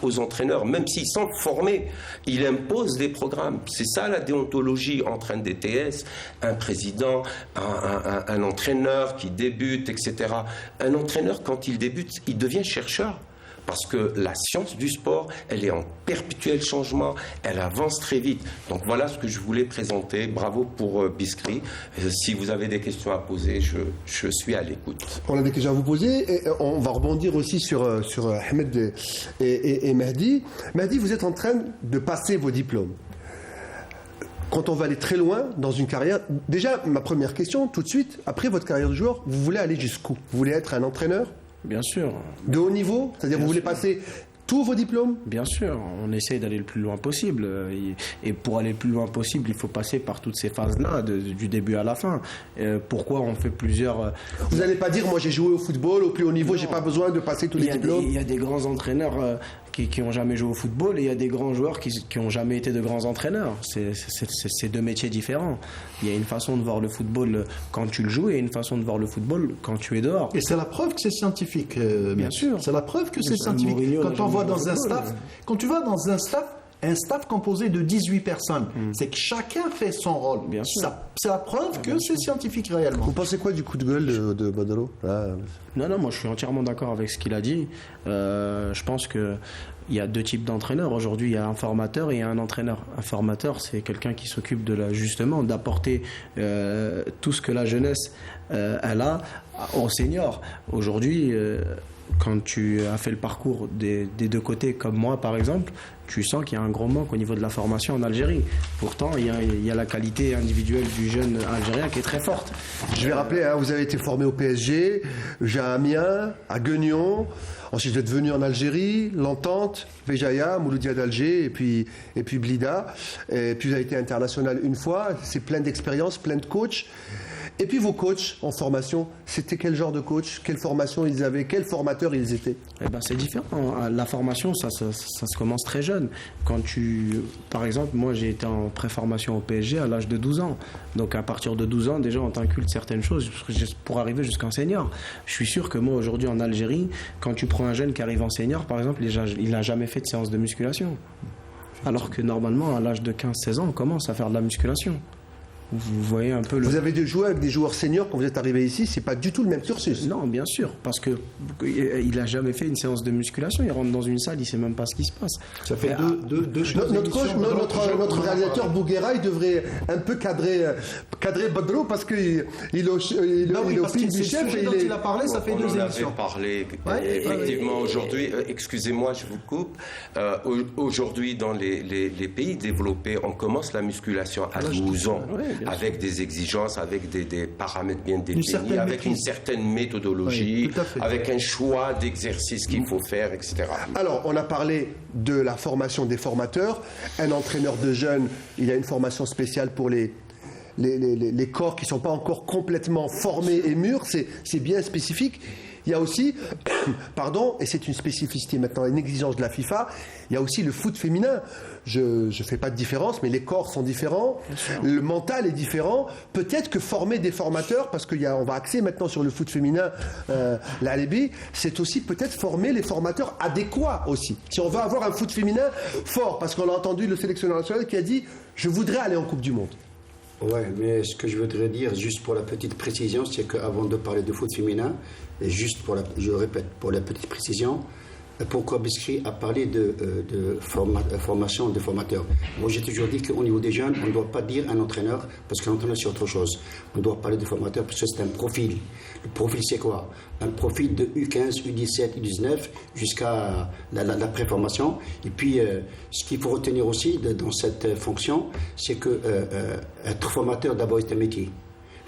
aux entraîneurs, même s'ils sont formés. Il impose des programmes. C'est ça la déontologie entre un DTS, un président, un entraîneur qui débute, etc. Un entraîneur, quand il débute, il devient chercheur. Parce que la science du sport, elle est en perpétuel changement, elle avance très vite. Donc voilà ce que je voulais présenter. Bravo pour Biscry. Si vous avez des questions à poser, je suis à l'écoute. On a des questions à vous poser et on va rebondir aussi sur Ahmed et Mehdi. Mehdi, vous êtes en train de passer vos diplômes. Quand on va aller très loin dans une carrière, déjà ma première question, tout de suite, après votre carrière de joueur, vous voulez aller jusqu'où? Vous voulez être un entraîneur? Bien sûr. De haut niveau? C'est-à-dire vous voulez passer tous vos diplômes? Bien sûr, on essaye d'aller le plus loin possible. Et pour aller le plus loin possible, il faut passer par toutes ces phases-là, du début à la fin. Pourquoi on fait plusieurs... Vous n'allez pas dire, moi j'ai joué au football, au plus haut niveau, j'ai pas besoin de passer tous les diplômes? Il y a des grands entraîneurs qui n'ont jamais joué au football et il y a des grands joueurs qui n'ont jamais été de grands entraîneurs. C'est deux métiers différents. Il y a une façon de voir le football quand tu le joues et une façon de voir le football quand tu es dehors. Et c'est la preuve que c'est scientifique. Bien sûr. C'est la preuve que c'est scientifique. Quand tu vas dans un staff composé de 18 personnes, c'est que chacun fait son rôle. Bien sûr. C'est la preuve que c'est scientifique réellement. Vous pensez quoi du coup de gueule de Badalo? Non, moi je suis entièrement d'accord avec ce qu'il a dit. Je pense qu'il y a deux types d'entraîneurs. Aujourd'hui, il y a un formateur et un entraîneur. Un formateur, c'est quelqu'un qui s'occupe justement d'apporter tout ce que la jeunesse elle a aux seniors. Aujourd'hui, quand tu as fait le parcours des deux côtés, comme moi par exemple, tu sens qu'il y a un gros manque au niveau de la formation en Algérie. Pourtant, il y a la qualité individuelle du jeune Algérien qui est très forte. Je vais rappeler, vous avez été formé au PSG, à Amiens, à Guignon. Ensuite, vous êtes venu en Algérie, l'Entente, Béjaïa, Mouloudia d'Alger et puis Blida. Et puis vous avez été international une fois. C'est plein d'expériences, plein de coachs. Et puis vos coachs en formation, c'était quel genre de coach? Quelle formation ils avaient? Quels formateurs ils étaient? C'est différent. La formation, ça se commence très jeune. Par exemple, moi j'ai été en préformation au PSG à l'âge de 12 ans. Donc à partir de 12 ans, déjà on t'inculque certaines choses pour arriver jusqu'en senior. Je suis sûr que moi aujourd'hui en Algérie, quand tu prends un jeune qui arrive en senior, par exemple, il n'a jamais fait de séance de musculation. Alors que normalement, à l'âge de 15-16 ans, on commence à faire de la musculation. Vous voyez un peu Vous avez joué avec des joueurs seniors quand vous êtes arrivé ici, c'est pas du tout le même cursus. Non, bien sûr, parce que il a jamais fait une séance de musculation. Il rentre dans une salle, il sait même pas ce qui se passe. Ça fait deux Notre réalisateur Bouguera, il devrait un peu cadrer Badro parce qu'il est au fil du chef. Il a parlé, ça fait 2 émissions. On avait parlé effectivement aujourd'hui. Excusez-moi, je vous coupe. Aujourd'hui, dans les pays développés, on commence la musculation à 12 ans. Avec des exigences, avec des paramètres bien définis, avec une certaine méthodologie, avec un choix d'exercices qu'il faut faire, etc. Alors, on a parlé de la formation des formateurs. Un entraîneur de jeunes, il a une formation spéciale pour les corps qui ne sont pas encore complètement formés et mûrs. C'est bien spécifique. Il y a aussi, et c'est une spécificité maintenant, une exigence de la FIFA, il y a aussi le foot féminin. Je ne fais pas de différence, mais les corps sont différents, le mental est différent. Peut-être que former des formateurs, parce qu'on va axer maintenant sur le foot féminin, la LB, c'est aussi peut-être former les formateurs adéquats aussi. Si on veut avoir un foot féminin fort, parce qu'on a entendu le sélectionneur national qui a dit « je voudrais aller en Coupe du Monde ». Ouais, mais ce que je voudrais dire, juste pour la petite précision, c'est qu'avant de parler de foot féminin, et juste je répète, pour la petite précision, pourquoi Biskri a parlé de formation de formateurs. Moi, j'ai toujours dit qu'au niveau des jeunes, on ne doit pas dire un entraîneur, parce qu'un entraîneur, c'est autre chose. On doit parler de formateur, parce que c'est un profil. Le profil, c'est quoi? Un profil de U15, U17, U19, jusqu'à la préformation. Et puis, ce qu'il faut retenir aussi dans cette fonction, c'est que être formateur, d'abord, est un métier.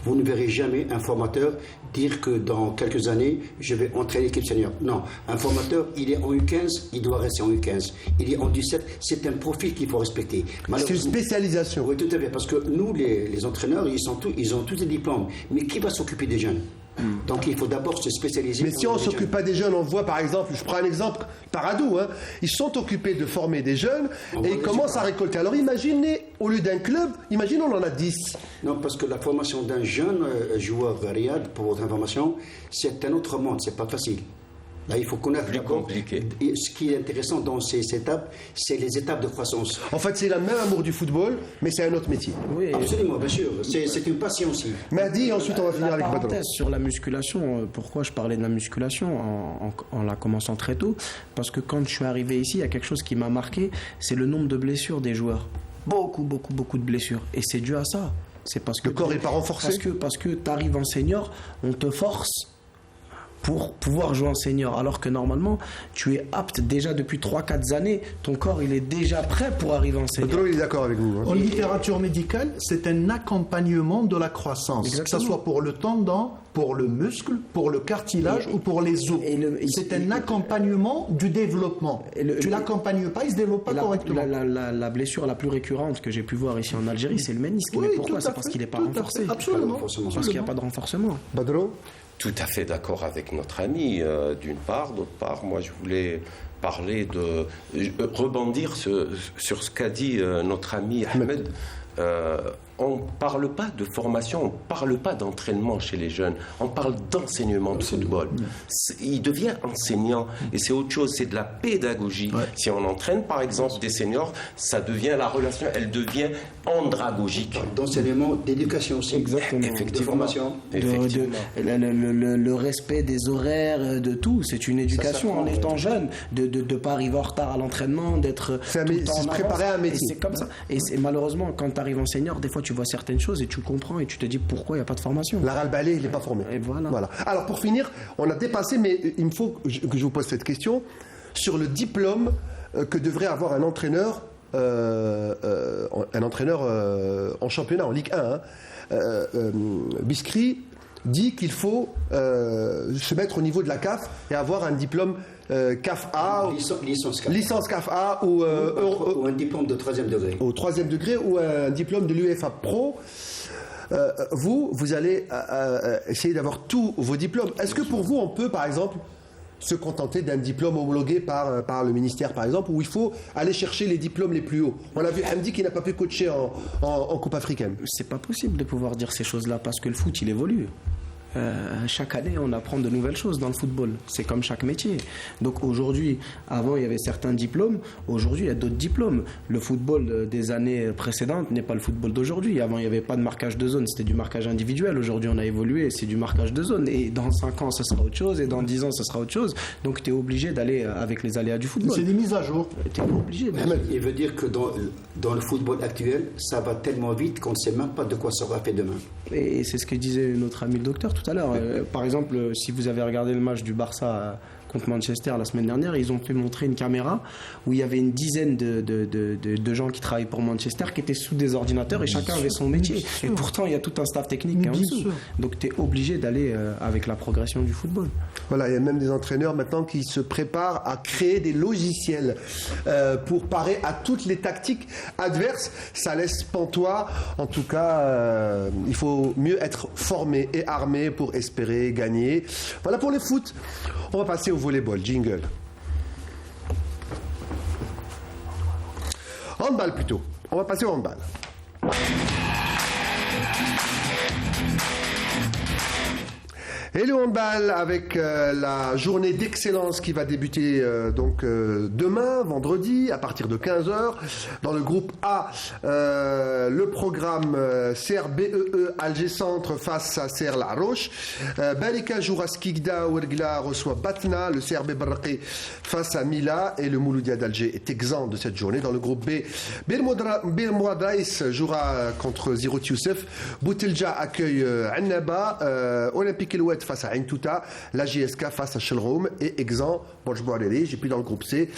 Vous ne verrez jamais un formateur dire que dans quelques années, je vais entraîner l'équipe senior. Non, un formateur, il est en U15, il doit rester en U15. Il est en U17, c'est un profil qu'il faut respecter. C'est une spécialisation. Oui, tout à fait, parce que nous, les entraîneurs, ils ont tous des diplômes. Mais qui va s'occuper des jeunes? Donc il faut d'abord se spécialiser. Mais si on ne s'occupe pas des jeunes, on voit par exemple, je prends un exemple Paradou, ils sont occupés de former des jeunes et ils commencent à récolter. Alors imaginez, au lieu d'un club, imaginez on en a 10. Non, parce que la formation d'un jeune joueur Riyad, pour votre information, c'est un autre monde, c'est pas facile. Là, il faut connaître d'abord. Ce qui est intéressant dans ces étapes, c'est les étapes de croissance. En fait, c'est le même amour du football, mais c'est un autre métier. Oui, absolument, bien sûr. C'est une passion aussi. Mahdi, ensuite on va finir avec Badro. Sur la musculation, pourquoi je parlais de la musculation en la commençant très tôt? Parce que quand je suis arrivé ici, il y a quelque chose qui m'a marqué, c'est le nombre de blessures des joueurs. Beaucoup de blessures. Et c'est dû à ça. C'est parce que le corps n'est pas renforcé. Parce que tu arrives en senior, on te force pour pouvoir jouer en senior, alors que normalement tu es apte déjà depuis 3-4 années, ton corps il est déjà prêt pour arriver en senior. Pedro, il est d'accord avec vous. En littérature médicale, c'est un accompagnement de la croissance. Exactement. Que ce soit pour le tendon, pour le muscle, pour le cartilage ou pour les os. C'est un accompagnement du développement. Tu ne l'accompagnes pas, il ne se développe pas correctement. La blessure la plus récurrente que j'ai pu voir ici en Algérie, c'est le ménisque. Oui, mais pourquoi? C'est parce qu'il n'est pas renforcé. Absolument. Parce qu'il n'y a pas de renforcement. Badro? Tout à fait d'accord avec notre ami, d'une part. D'autre part, moi, je voulais rebondir sur ce qu'a dit notre ami Ahmed. On ne parle pas de formation, on ne parle pas d'entraînement chez les jeunes, on parle d'enseignement de football. Il devient enseignant et c'est autre chose, c'est de la pédagogie. Ouais. Si on entraîne par exemple des seniors, ça devient la relation, elle devient andragogique. D'enseignement, d'éducation aussi. Exactement. De formation. Le respect des horaires, de tout, c'est une éducation en étant jeune, de ne pas arriver en retard à l'entraînement, d'être tout le temps en avance. Préparer un métier. C'est comme ça. Et malheureusement, quand tu arrives en senior, des fois tu vois certaines choses et tu comprends et tu te dis pourquoi il n'y a pas de formation. Laral Balé, il n'est pas formé. Et voilà. Alors pour finir, on a dépassé, mais il me faut que je vous pose cette question sur le diplôme que devrait avoir un entraîneur en championnat, en Ligue 1. Biskri dit qu'il faut se mettre au niveau de la CAF et avoir un diplôme CAF A, licence CAF A ou un diplôme de 3e degré. Au 3e degré ou un diplôme de l'UEFA Pro. Vous allez essayer d'avoir tous vos diplômes. Est-ce que pour vous, on peut, par exemple, se contenter d'un diplôme homologué par le ministère, par exemple, où il faut aller chercher les diplômes les plus hauts? On a vu Hamdi qui n'a pas pu coacher en Coupe africaine. C'est pas possible de pouvoir dire ces choses-là parce que le foot, il évolue. chaque année, on apprend de nouvelles choses dans le football. C'est comme chaque métier. Donc aujourd'hui, avant, il y avait certains diplômes. Aujourd'hui, il y a d'autres diplômes. Le football des années précédentes n'est pas le football d'aujourd'hui. Avant, il n'y avait pas de marquage de zone, c'était du marquage individuel. Aujourd'hui, on a évolué, c'est du marquage de zone. Et dans 5 ans, ce sera autre chose. Et dans 10 ans, ce sera autre chose. Donc, tu es obligé d'aller avec les aléas du football. C'est des mises à jour. Tu es obligé. Il veut dire que dans le football actuel, ça va tellement vite qu'on ne sait même pas de quoi ça va faire demain. Et c'est ce que disait notre ami le docteur tout à l'heure. Par exemple, si vous avez regardé le match du Barça contre Manchester la semaine dernière, ils ont fait montrer une caméra où il y avait une dizaine de gens qui travaillent pour Manchester qui étaient sous des ordinateurs et chacun avait son métier. Et pourtant, il y a tout un staff technique en dessous. Donc, tu es obligé d'aller avec la progression du football. Voilà, il y a même des entraîneurs maintenant qui se préparent à créer des logiciels pour parer à toutes les tactiques adverses. Ça laisse pantois. En tout cas, il faut mieux être formé et armé pour espérer gagner. Voilà pour les foot. On va passer au volleyball. Jingle. Handball plutôt. On va passer au handball. Et le handball avec la journée d'excellence qui va débuter demain, vendredi, à partir de 15h. Dans le groupe A, le programme CRBEE Alger Centre face à CR La Roche. Balika jouera à Skikda, Ouergla reçoit Batna. Le CRB Barraqi face à Mila. Et le Mouloudia d'Alger est exempt de cette journée. Dans le groupe B, Birmouadaïs jouera contre Zirot Youssef. Boutelja accueille Annaba. Olympique Elouet face à Aintouta, la JSK face à Shelroum et Exan, Borj Bouarelij. Et puis dans le groupe C,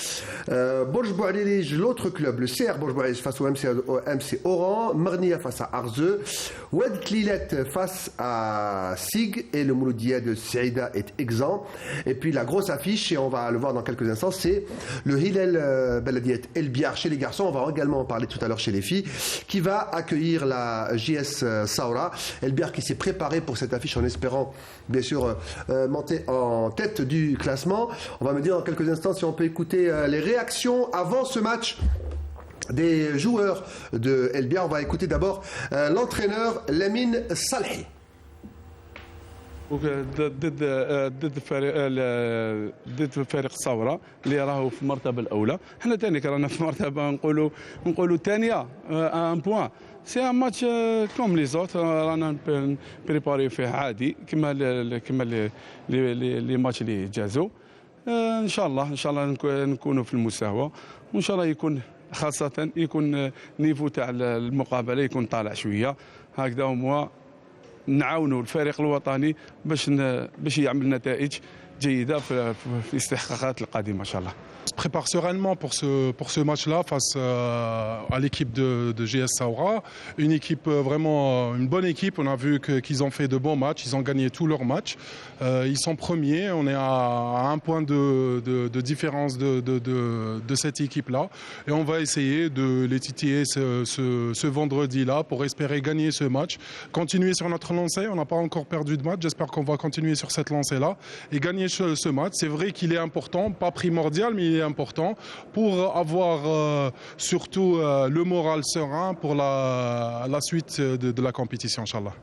Borj Bouarelij, l'autre club, le CR Borj Bouarelij face au MC Oran, Marnia face à Arzeu, Oued Tlilet face à Sig et le Mouloudia de Saïda est exempt. Et puis la grosse affiche, et on va le voir dans quelques instants, c'est le Hillel Beladiet El Biar chez les garçons. On va également en parler tout à l'heure chez les filles, qui va accueillir la JS Saoura. El Biar qui s'est préparé pour cette affiche en espérant bien sûr monter en tête du classement. On va me dire dans quelques instants si on peut écouter les réactions avant ce match des joueurs de El Biar. On va écouter d'abord l'entraîneur Lamine Salhi. ضد فريق الثوره اللي راهو في المرتبه الاولى. حنا ثاني رانا في مرتبه نقولوا ثانيه ان بوان. سي ان ماتش كوم لي زوت رانا بريباري فيه عادي كما لي ماتش اللي جازوا. ان شاء الله نكونوا في المستوى وان شاء الله يكون خاصه يكون نيفو تاع المقابله يكون طالع شويه هكذا وموا نعاونوا الفريق الوطني باش يعمل نتائج جيدة في الاستحقاقات القادمة إن شاء الله. On se prépare sereinement pour ce match-là face à l'équipe de GS Saoura. Une équipe vraiment, une bonne équipe. On a vu qu'ils ont fait de bons matchs. Ils ont gagné tous leurs matchs. Ils sont premiers. On est à un point de différence de cette équipe-là. Et on va essayer de les titiller ce vendredi-là pour espérer gagner ce match. Continuer sur notre lancée. On n'a pas encore perdu de match. J'espère qu'on va continuer sur cette lancée-là et gagner ce match. C'est vrai qu'il est important, pas primordial, mais il est important pour avoir surtout le moral serein pour la suite de la compétition, Inch'Allah.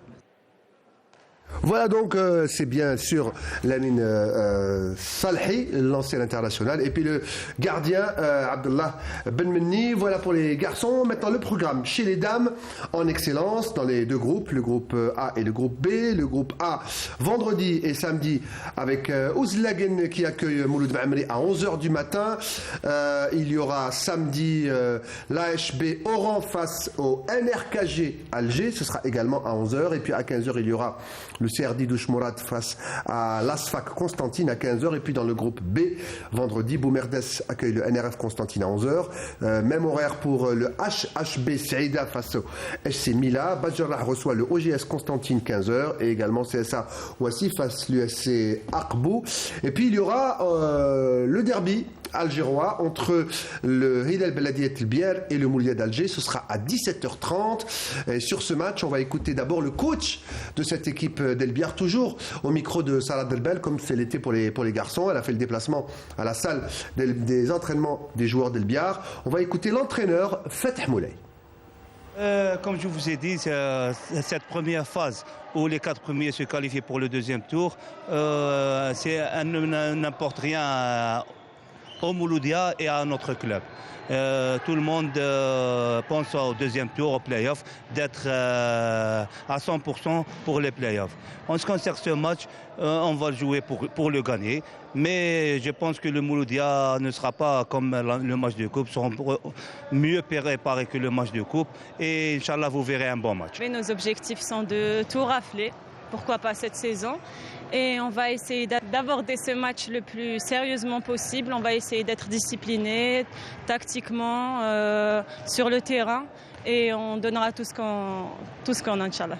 Voilà donc, c'est bien sûr Lamine Salhi, l'ancien international, et puis le gardien Abdallah Benmenni. Voilà pour les garçons. Maintenant le programme chez les dames en excellence dans les deux groupes, le groupe A et le groupe B. Le groupe A vendredi et samedi avec Ouzlagen qui accueille Mouloud Mamri à 11h du matin. Il y aura samedi l'AHB Oran face au NRKG Alger, ce sera également à 11h, et puis à 15h il y aura le CRD Douche-Mourad face à l'ASFAC Constantine à 15h. Et puis dans le groupe B, vendredi, Boumerdes accueille le NRF Constantine à 11h. Même horaire pour le HHB Saïda face au SC Mila. Badjarrah reçoit le OGS Constantine 15h. Et également CSA Ouassi face l'USC Akbou. Et puis il y aura le derby algérois entre le Hillel Beladiet El Biar et le Moulia d'Alger. Ce sera à 17h30. Et sur ce match, on va écouter d'abord le coach de cette équipe d'El Biar, toujours au micro de Salah Delbel, comme c'est l'été pour les garçons. Elle a fait le déplacement à la salle des entraînements des joueurs d'El Biar. On va écouter l'entraîneur Fatih Moulay. Comme je vous ai dit, cette première phase où les 4 premiers se qualifient pour le deuxième tour, n'importe rien au Mouloudia et à notre club. Tout le monde pense au deuxième tour, au play-off, d'être à 100% pour les play-offs. En ce qui concerne ce match, on va jouer pour le gagner. Mais je pense que le Mouloudia ne sera pas comme le match de coupe, seront mieux préparés que le match de coupe. Et Inch'Allah, vous verrez un bon match. Nos objectifs sont de tout rafler, pourquoi pas cette saison. Et on va essayer d'aborder ce match le plus sérieusement possible. On va essayer d'être discipliné, tactiquement, sur le terrain. Et on donnera tout ce qu'on a, Inch'Allah.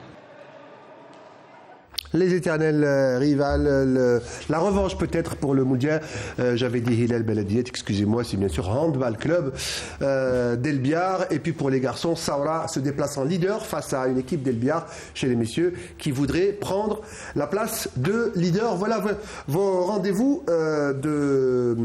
Les éternels rivales, la revanche peut-être pour le Mouloudia. J'avais dit Hilal Beladiet, excusez-moi, c'est bien sûr Handball Club d'El Biar. Et puis pour les garçons, Saoura se déplace en leader face à une équipe d'El Biar chez les messieurs qui voudrait prendre la place de leader. Voilà vos rendez-vous de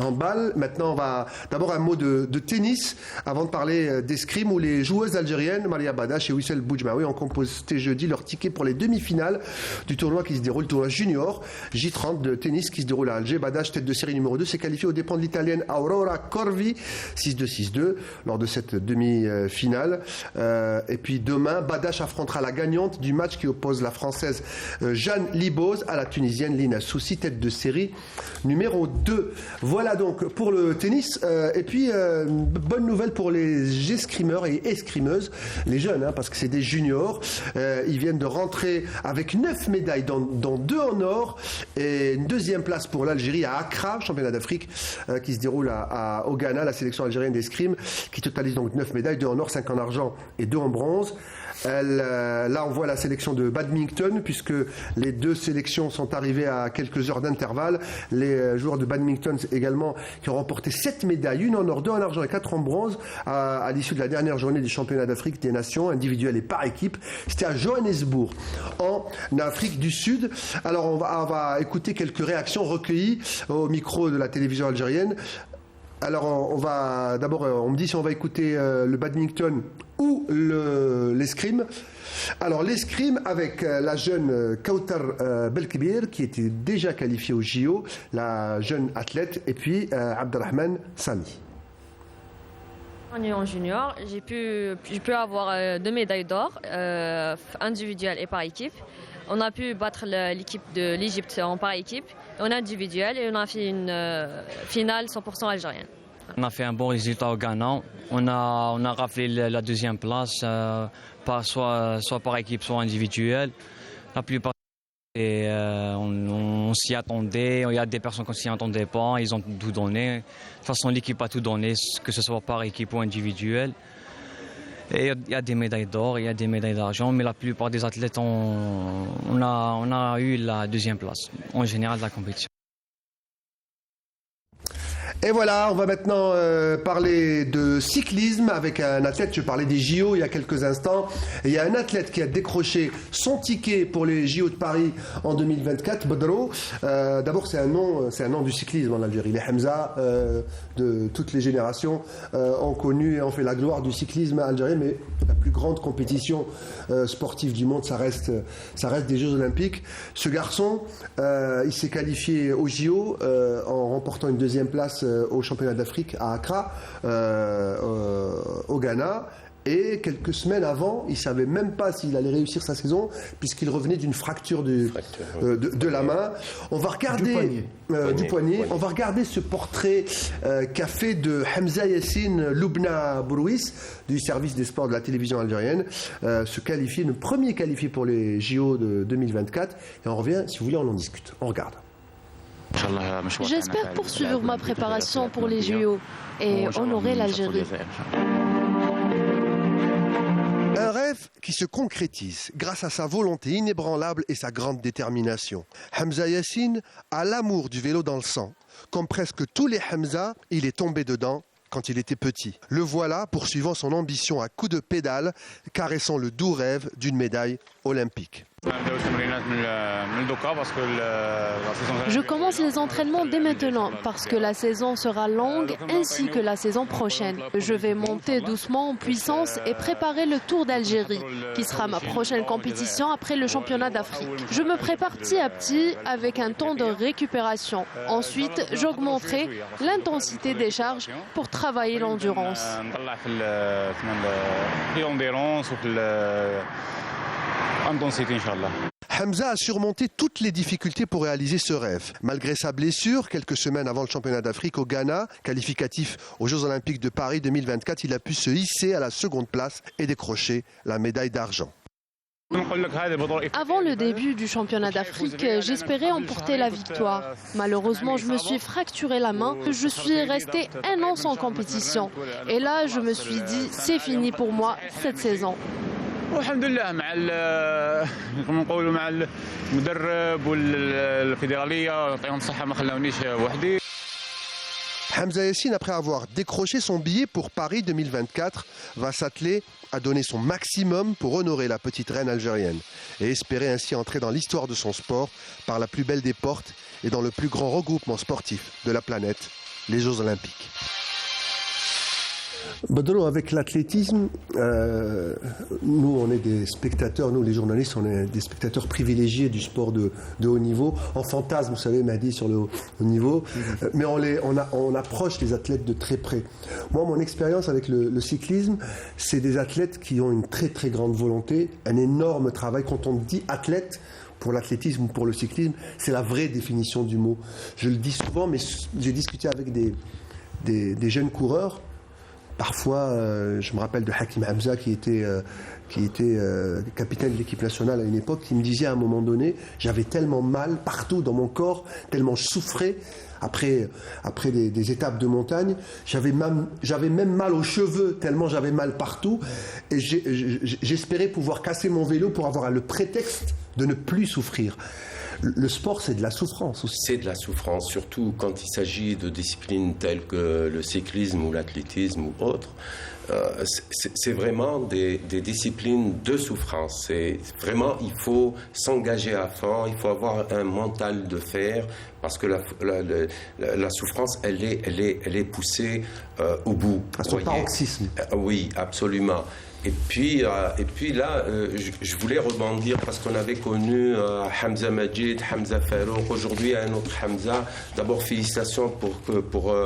handball. Maintenant, on va d'abord un mot de tennis avant de parler d'escrime où les joueuses algériennes, Maria Badache et Wissel Boujmaoui, ont composté jeudi leur ticket pour les demi-finales du tournoi qui se déroule, tournoi junior J30 de tennis qui se déroule à Alger. Badache, tête de série numéro 2, s'est qualifiée aux dépens de l'italienne Aurora Corvi, 6-2-6-2 lors de cette demi-finale. Et puis demain, Badache affrontera la gagnante du match qui oppose la française Jeanne Liboz à la tunisienne Lina Soussi, tête de série numéro 2. Voilà donc pour le tennis. Et puis bonne nouvelle pour les escrimeurs et escrimeuses, les jeunes, parce que c'est des juniors. Ils viennent de rentrer avec 9 médailles, dont 2 en or, et une deuxième place pour l'Algérie à Accra, championnat d'Afrique, qui se déroule au Ghana, la sélection algérienne d'escrime, qui totalise donc 9 médailles, 2 en or, 5 en argent et 2 en bronze. Là, on voit la sélection de badminton, puisque les 2 sélections sont arrivées à quelques heures d'intervalle. Les joueurs de badminton également, qui ont remporté 7 médailles, 1 en or, 2 en argent et 4 en bronze, à l'issue de la dernière journée du championnat d'Afrique des nations, individuelles et par équipe. C'était à Johannesburg, en Afrique du Sud. Alors, on va écouter quelques réactions recueillies au micro de la télévision algérienne. Alors, on me dit si on va écouter le badminton ou l'escrime. Alors, l'escrime avec la jeune Kautar Belkebir, qui était déjà qualifiée au JO, la jeune athlète, et puis Abdelrahman Sami. En junior, j'ai pu avoir 2 médailles d'or, individuelles et par équipe. On a pu battre l'équipe de l'Égypte en par équipe, en individuel, et on a fait une finale 100% algérienne. On a fait un bon résultat au Ghana. On a raflé la deuxième place, soit par équipe, soit individuelle. La plupart on s'y attendait. Il y a des personnes qui ne s'y attendaient pas. Ils ont tout donné. De toute façon, l'équipe a tout donné, que ce soit par équipe ou individuelle. Et il y a des médailles d'or, il y a des médailles d'argent, mais la plupart des athlètes, on a eu la deuxième place, en général, de la compétition. Et voilà, on va maintenant parler de cyclisme avec un athlète. Je parlais des JO il y a quelques instants. Et il y a un athlète qui a décroché son ticket pour les JO de Paris en 2024, Bodro. D'abord, c'est un nom du cyclisme en Algérie. Les Hamza de toutes les générations ont connu et ont fait la gloire du cyclisme algérien. Mais la plus grande compétition sportive du monde, ça reste des Jeux Olympiques. Ce garçon, il s'est qualifié aux JO en remportant une deuxième place au championnat d'Afrique à Accra, au Ghana. Et quelques semaines avant, il ne savait même pas s'il allait réussir sa saison, puisqu'il revenait d'une fracture de la main. On va regarder du poignet. On va regarder ce portrait qu'a fait de Hamza Yassine Loubna Bourouis du service des sports de la télévision algérienne, le premier qualifié pour les JO de 2024. Et on revient, si vous voulez, on en discute. On regarde. J'espère poursuivre ma préparation pour les JO et honorer l'Algérie. Un rêve qui se concrétise grâce à sa volonté inébranlable et sa grande détermination. Hamza Yassine a l'amour du vélo dans le sang. Comme presque tous les Hamza, il est tombé dedans quand il était petit. Le voilà poursuivant son ambition à coups de pédale, caressant le doux rêve d'une médaille olympique. Je commence les entraînements dès maintenant parce que la saison sera longue ainsi que la saison prochaine. Je vais monter doucement en puissance et préparer le Tour d'Algérie, qui sera ma prochaine compétition après le championnat d'Afrique. Je me prépare petit à petit avec un temps de récupération. Ensuite, j'augmenterai l'intensité des charges pour travailler l'endurance. Hamza a surmonté toutes les difficultés pour réaliser ce rêve. Malgré sa blessure, quelques semaines avant le championnat d'Afrique au Ghana, qualificatif aux Jeux Olympiques de Paris 2024, il a pu se hisser à la seconde place et décrocher la médaille d'argent. Avant le début du championnat d'Afrique, j'espérais emporter la victoire. Malheureusement, je me suis fracturé la main. Je suis resté 1 an sans compétition. Et là, je me suis dit, c'est fini pour moi cette saison. والحمد لله كما نقولوا مع المدرب والفيدراليه يعطيهم الصحه ما خلاونيش وحدي. Hamza Yassine, après avoir décroché son billet pour Paris 2024, va s'atteler à donner son maximum pour honorer la petite reine algérienne et espérer ainsi entrer dans l'histoire de son sport par la plus belle des portes et dans le plus grand regroupement sportif de la planète, les Jeux Olympiques. Badro, avec l'athlétisme, nous on est des spectateurs, nous les journalistes, on est des spectateurs privilégiés du sport de haut niveau. En fantasme, vous savez, m'a dit sur le haut niveau, mais on approche les athlètes de très près. Moi, mon expérience avec le cyclisme, c'est des athlètes qui ont une très très grande volonté, un énorme travail. Quand on dit athlète, pour l'athlétisme ou pour le cyclisme, c'est la vraie définition du mot. Je le dis souvent, mais j'ai discuté avec des jeunes coureurs. Parfois, je me rappelle de Hakim Hamza qui était capitaine de l'équipe nationale à une époque, qui me disait à un moment donné, j'avais tellement mal partout dans mon corps, tellement je souffrais après des étapes de montagne, j'avais même mal aux cheveux tellement j'avais mal partout, et j'espérais pouvoir casser mon vélo pour avoir le prétexte de ne plus souffrir. Le sport, c'est de la souffrance aussi. C'est de la souffrance, surtout quand il s'agit de disciplines telles que le cyclisme ou l'athlétisme ou autres. C'est vraiment des disciplines de souffrance. C'est vraiment, il faut s'engager à fond, il faut avoir un mental de fer, parce que la souffrance, elle est poussée au bout. À son paroxysme. Oui, absolument. Et puis là, je voulais rebondir parce qu'on avait connu Hamza Majid, Hamza Farouk, aujourd'hui un autre Hamza. D'abord, félicitations pour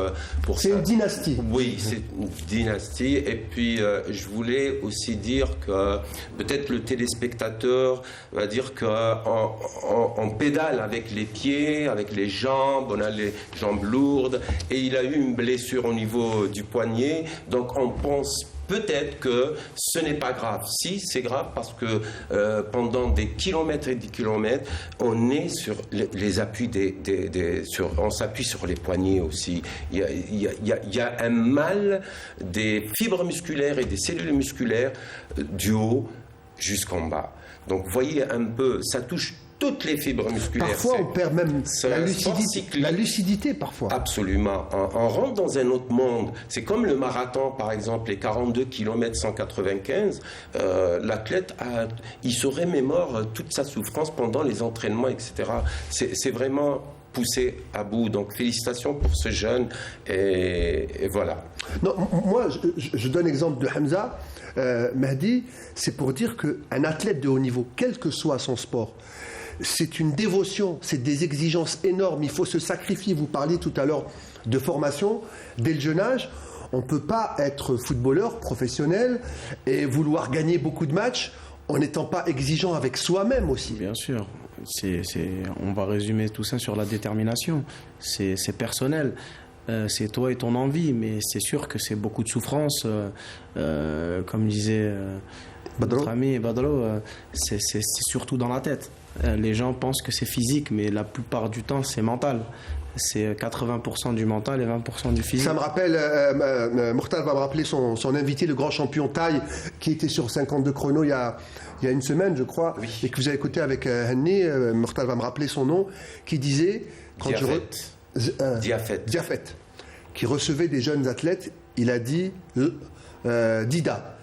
c'est une dynastie. Oui, c'est une dynastie. Et puis, je voulais aussi dire que peut-être le téléspectateur va dire qu'on pédale avec les pieds, avec les jambes, on a les jambes lourdes, et il a eu une blessure au niveau du poignet. Donc, on pense peut-être que ce n'est pas grave. Si, c'est grave parce que pendant des kilomètres et des kilomètres, on est sur les appuis on s'appuie sur les poignets aussi. Il y a un mal des fibres musculaires et des cellules musculaires du haut jusqu'en bas. Donc, vous voyez un peu, ça touche toutes les fibres musculaires. Parfois, on perd même la lucidité, parfois. Absolument. On rentre dans un autre monde. C'est comme le marathon, par exemple, les 42 km 195. L'athlète, il se remémore toute sa souffrance pendant les entraînements, etc. C'est vraiment poussé à bout. Donc, félicitations pour ce jeune. Et voilà. Non, moi, je donne l'exemple de Hamza. Mahdi, c'est pour dire qu'un athlète de haut niveau, quel que soit son sport, c'est une dévotion, c'est des exigences énormes. Il faut se sacrifier. Vous parliez tout à l'heure de formation. Dès le jeune âge, on ne peut pas être footballeur professionnel et vouloir gagner beaucoup de matchs en n'étant pas exigeant avec soi-même aussi. Bien sûr. On va résumer tout ça sur la détermination. C'est personnel. C'est toi et ton envie, mais c'est sûr que c'est beaucoup de souffrance. Comme disait notre ami Badro, c'est surtout dans la tête. Les gens pensent que c'est physique, mais la plupart du temps, c'est mental. C'est 80% du mental et 20% du physique. Ça me rappelle, Mokhtar va me rappeler son invité, le grand champion Thaï, qui était sur 52 chronos il y a une semaine, je crois, oui. Et que vous avez écouté avec Hanni. Mokhtar va me rappeler son nom, qui disait... Diafet, qui recevait des jeunes athlètes, il a dit Dida,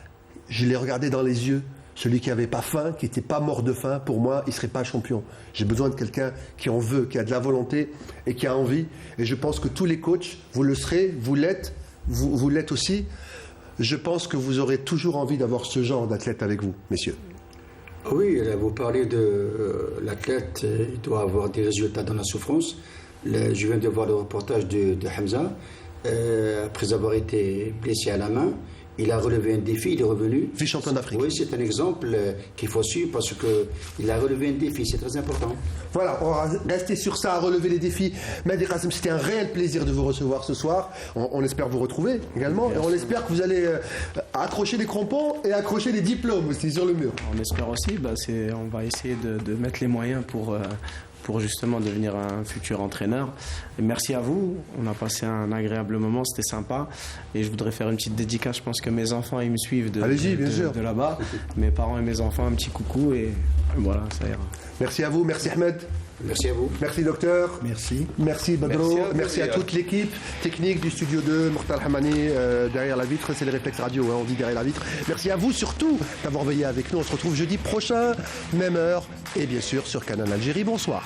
je l'ai regardé dans les yeux, celui qui n'avait pas faim, qui n'était pas mort de faim, pour moi, il ne serait pas champion. J'ai besoin de quelqu'un qui en veut, qui a de la volonté et qui a envie. Et je pense que tous les coachs, vous le serez, vous l'êtes, vous l'êtes aussi. Je pense que vous aurez toujours envie d'avoir ce genre d'athlète avec vous, messieurs. Oui, là, vous parlez de l'athlète, il doit avoir des résultats dans la souffrance. Je viens de voir le reportage de Hamza. Après avoir été blessé à la main, il a relevé un défi, il est revenu. Vice-champion d'Afrique. Oui, c'est un exemple qu'il faut suivre parce qu'il a relevé un défi, c'est très important. Voilà, on va rester sur ça, à relever les défis. Mehdi Qassem, c'était un réel plaisir de vous recevoir ce soir. On espère vous retrouver également. Et on espère que vous allez accrocher les crampons et accrocher les diplômes aussi sur le mur. On espère aussi, on va essayer de mettre les moyens pour justement devenir un futur entraîneur. Et merci à vous, on a passé un agréable moment, c'était sympa. Et je voudrais faire une petite dédicace, je pense que mes enfants, ils me suivent de là-bas. Mes parents et mes enfants, un petit coucou et voilà, ça ira. Merci à vous, merci Ahmed. Merci à vous. Merci docteur. Merci. Merci Badro. Merci à toute l'équipe technique du studio 2, Mortal Hamani derrière la vitre, c'est le réflexe radio, on dit derrière la vitre. Merci à vous surtout d'avoir veillé avec nous. On se retrouve jeudi prochain, même heure, et bien sûr sur Canal Algérie. Bonsoir.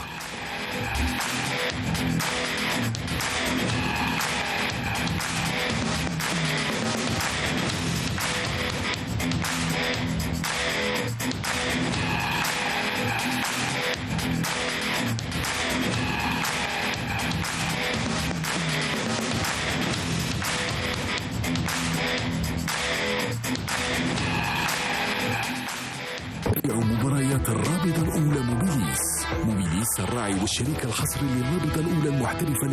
مباريات الرابطة الأولى موبيليس الراعي والشريك الحصري للرابطة الأولى المحترفة